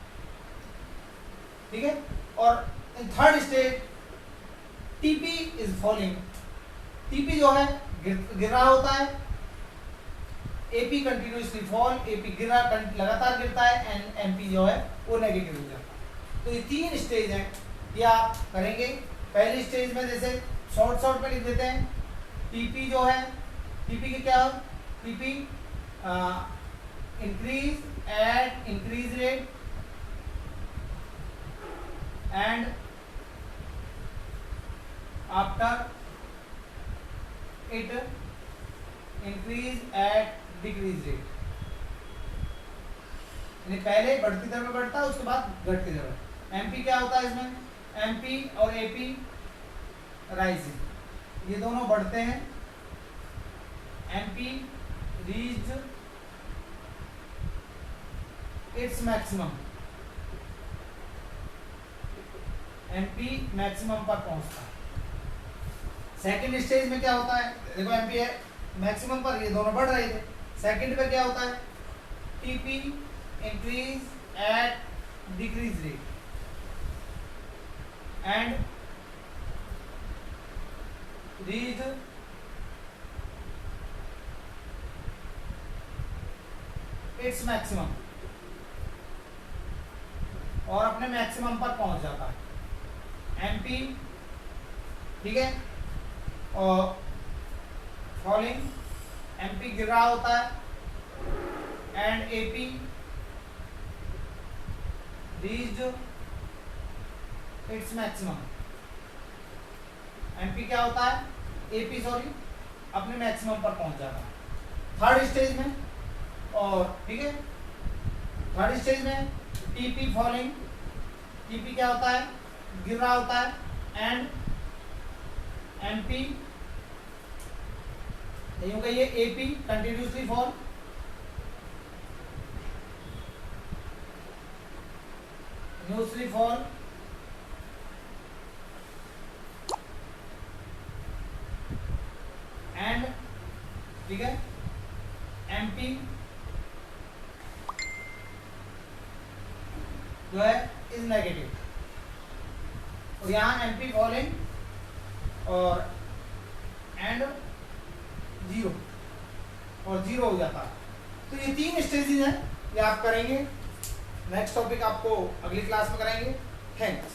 ठीक है। और in third stage TP is falling, TP जो है गिर रहा होता है, एपी कंटिन्यूसली फॉल, एपी गिरा लगातार गिरता है, एंड एमपी जो है वो नेगेटिव हो जाता है। तो ये 3 स्टेज हैं, ये आप करेंगे। पहली स्टेज में जैसे शॉर्ट में लिख देते हैं, टीपी जो है, टीपी के क्या, TP increase at increase rate and after it increase at decrease rate, यानी पहले बढ़ती दर में बढ़ता है उसके बाद घटती दर में। एमपी क्या होता है इसमें, एमपी और एपी राइजिंग, ये दोनों बढ़ते हैं, MP reached its maximum, MP maximum पर पहुंचता है। सेकंड स्टेज में क्या होता है, देखो एमपी है मैक्सिमम पर, ये दोनों बढ़ रहे थे। सेकंड पे क्या होता है, TP increase eight decrease rate and reach its maximum, और अपने मैक्सिमम पर पहुंच जाता है। एमपी, ठीक है, और फॉलिंग, एमपी गिर रहा होता है, and AP reached its maximum, MP क्या होता है, एपी सॉरी, अपने मैक्सिमम पर पहुंच जाता है थर्ड स्टेज में। और ठीक है, थर्ड स्टेज में टीपी फॉलिंग, टीपी क्या होता है, गिर रहा होता है, एंड एमपी ये एपी कंटिन्यूसली फॉल, न्यूसली फॉल, एंड ठीक है एमपी जो है इज नेगेटिव, और यहाँ एमपी फॉलिंग और एंड जीरो, और जीरो हो जाता है। तो ये 3 स्टेजेस हैं, ये आप करेंगे। नेक्स्ट टॉपिक आपको अगली क्लास में कराएंगे। थैंक्स।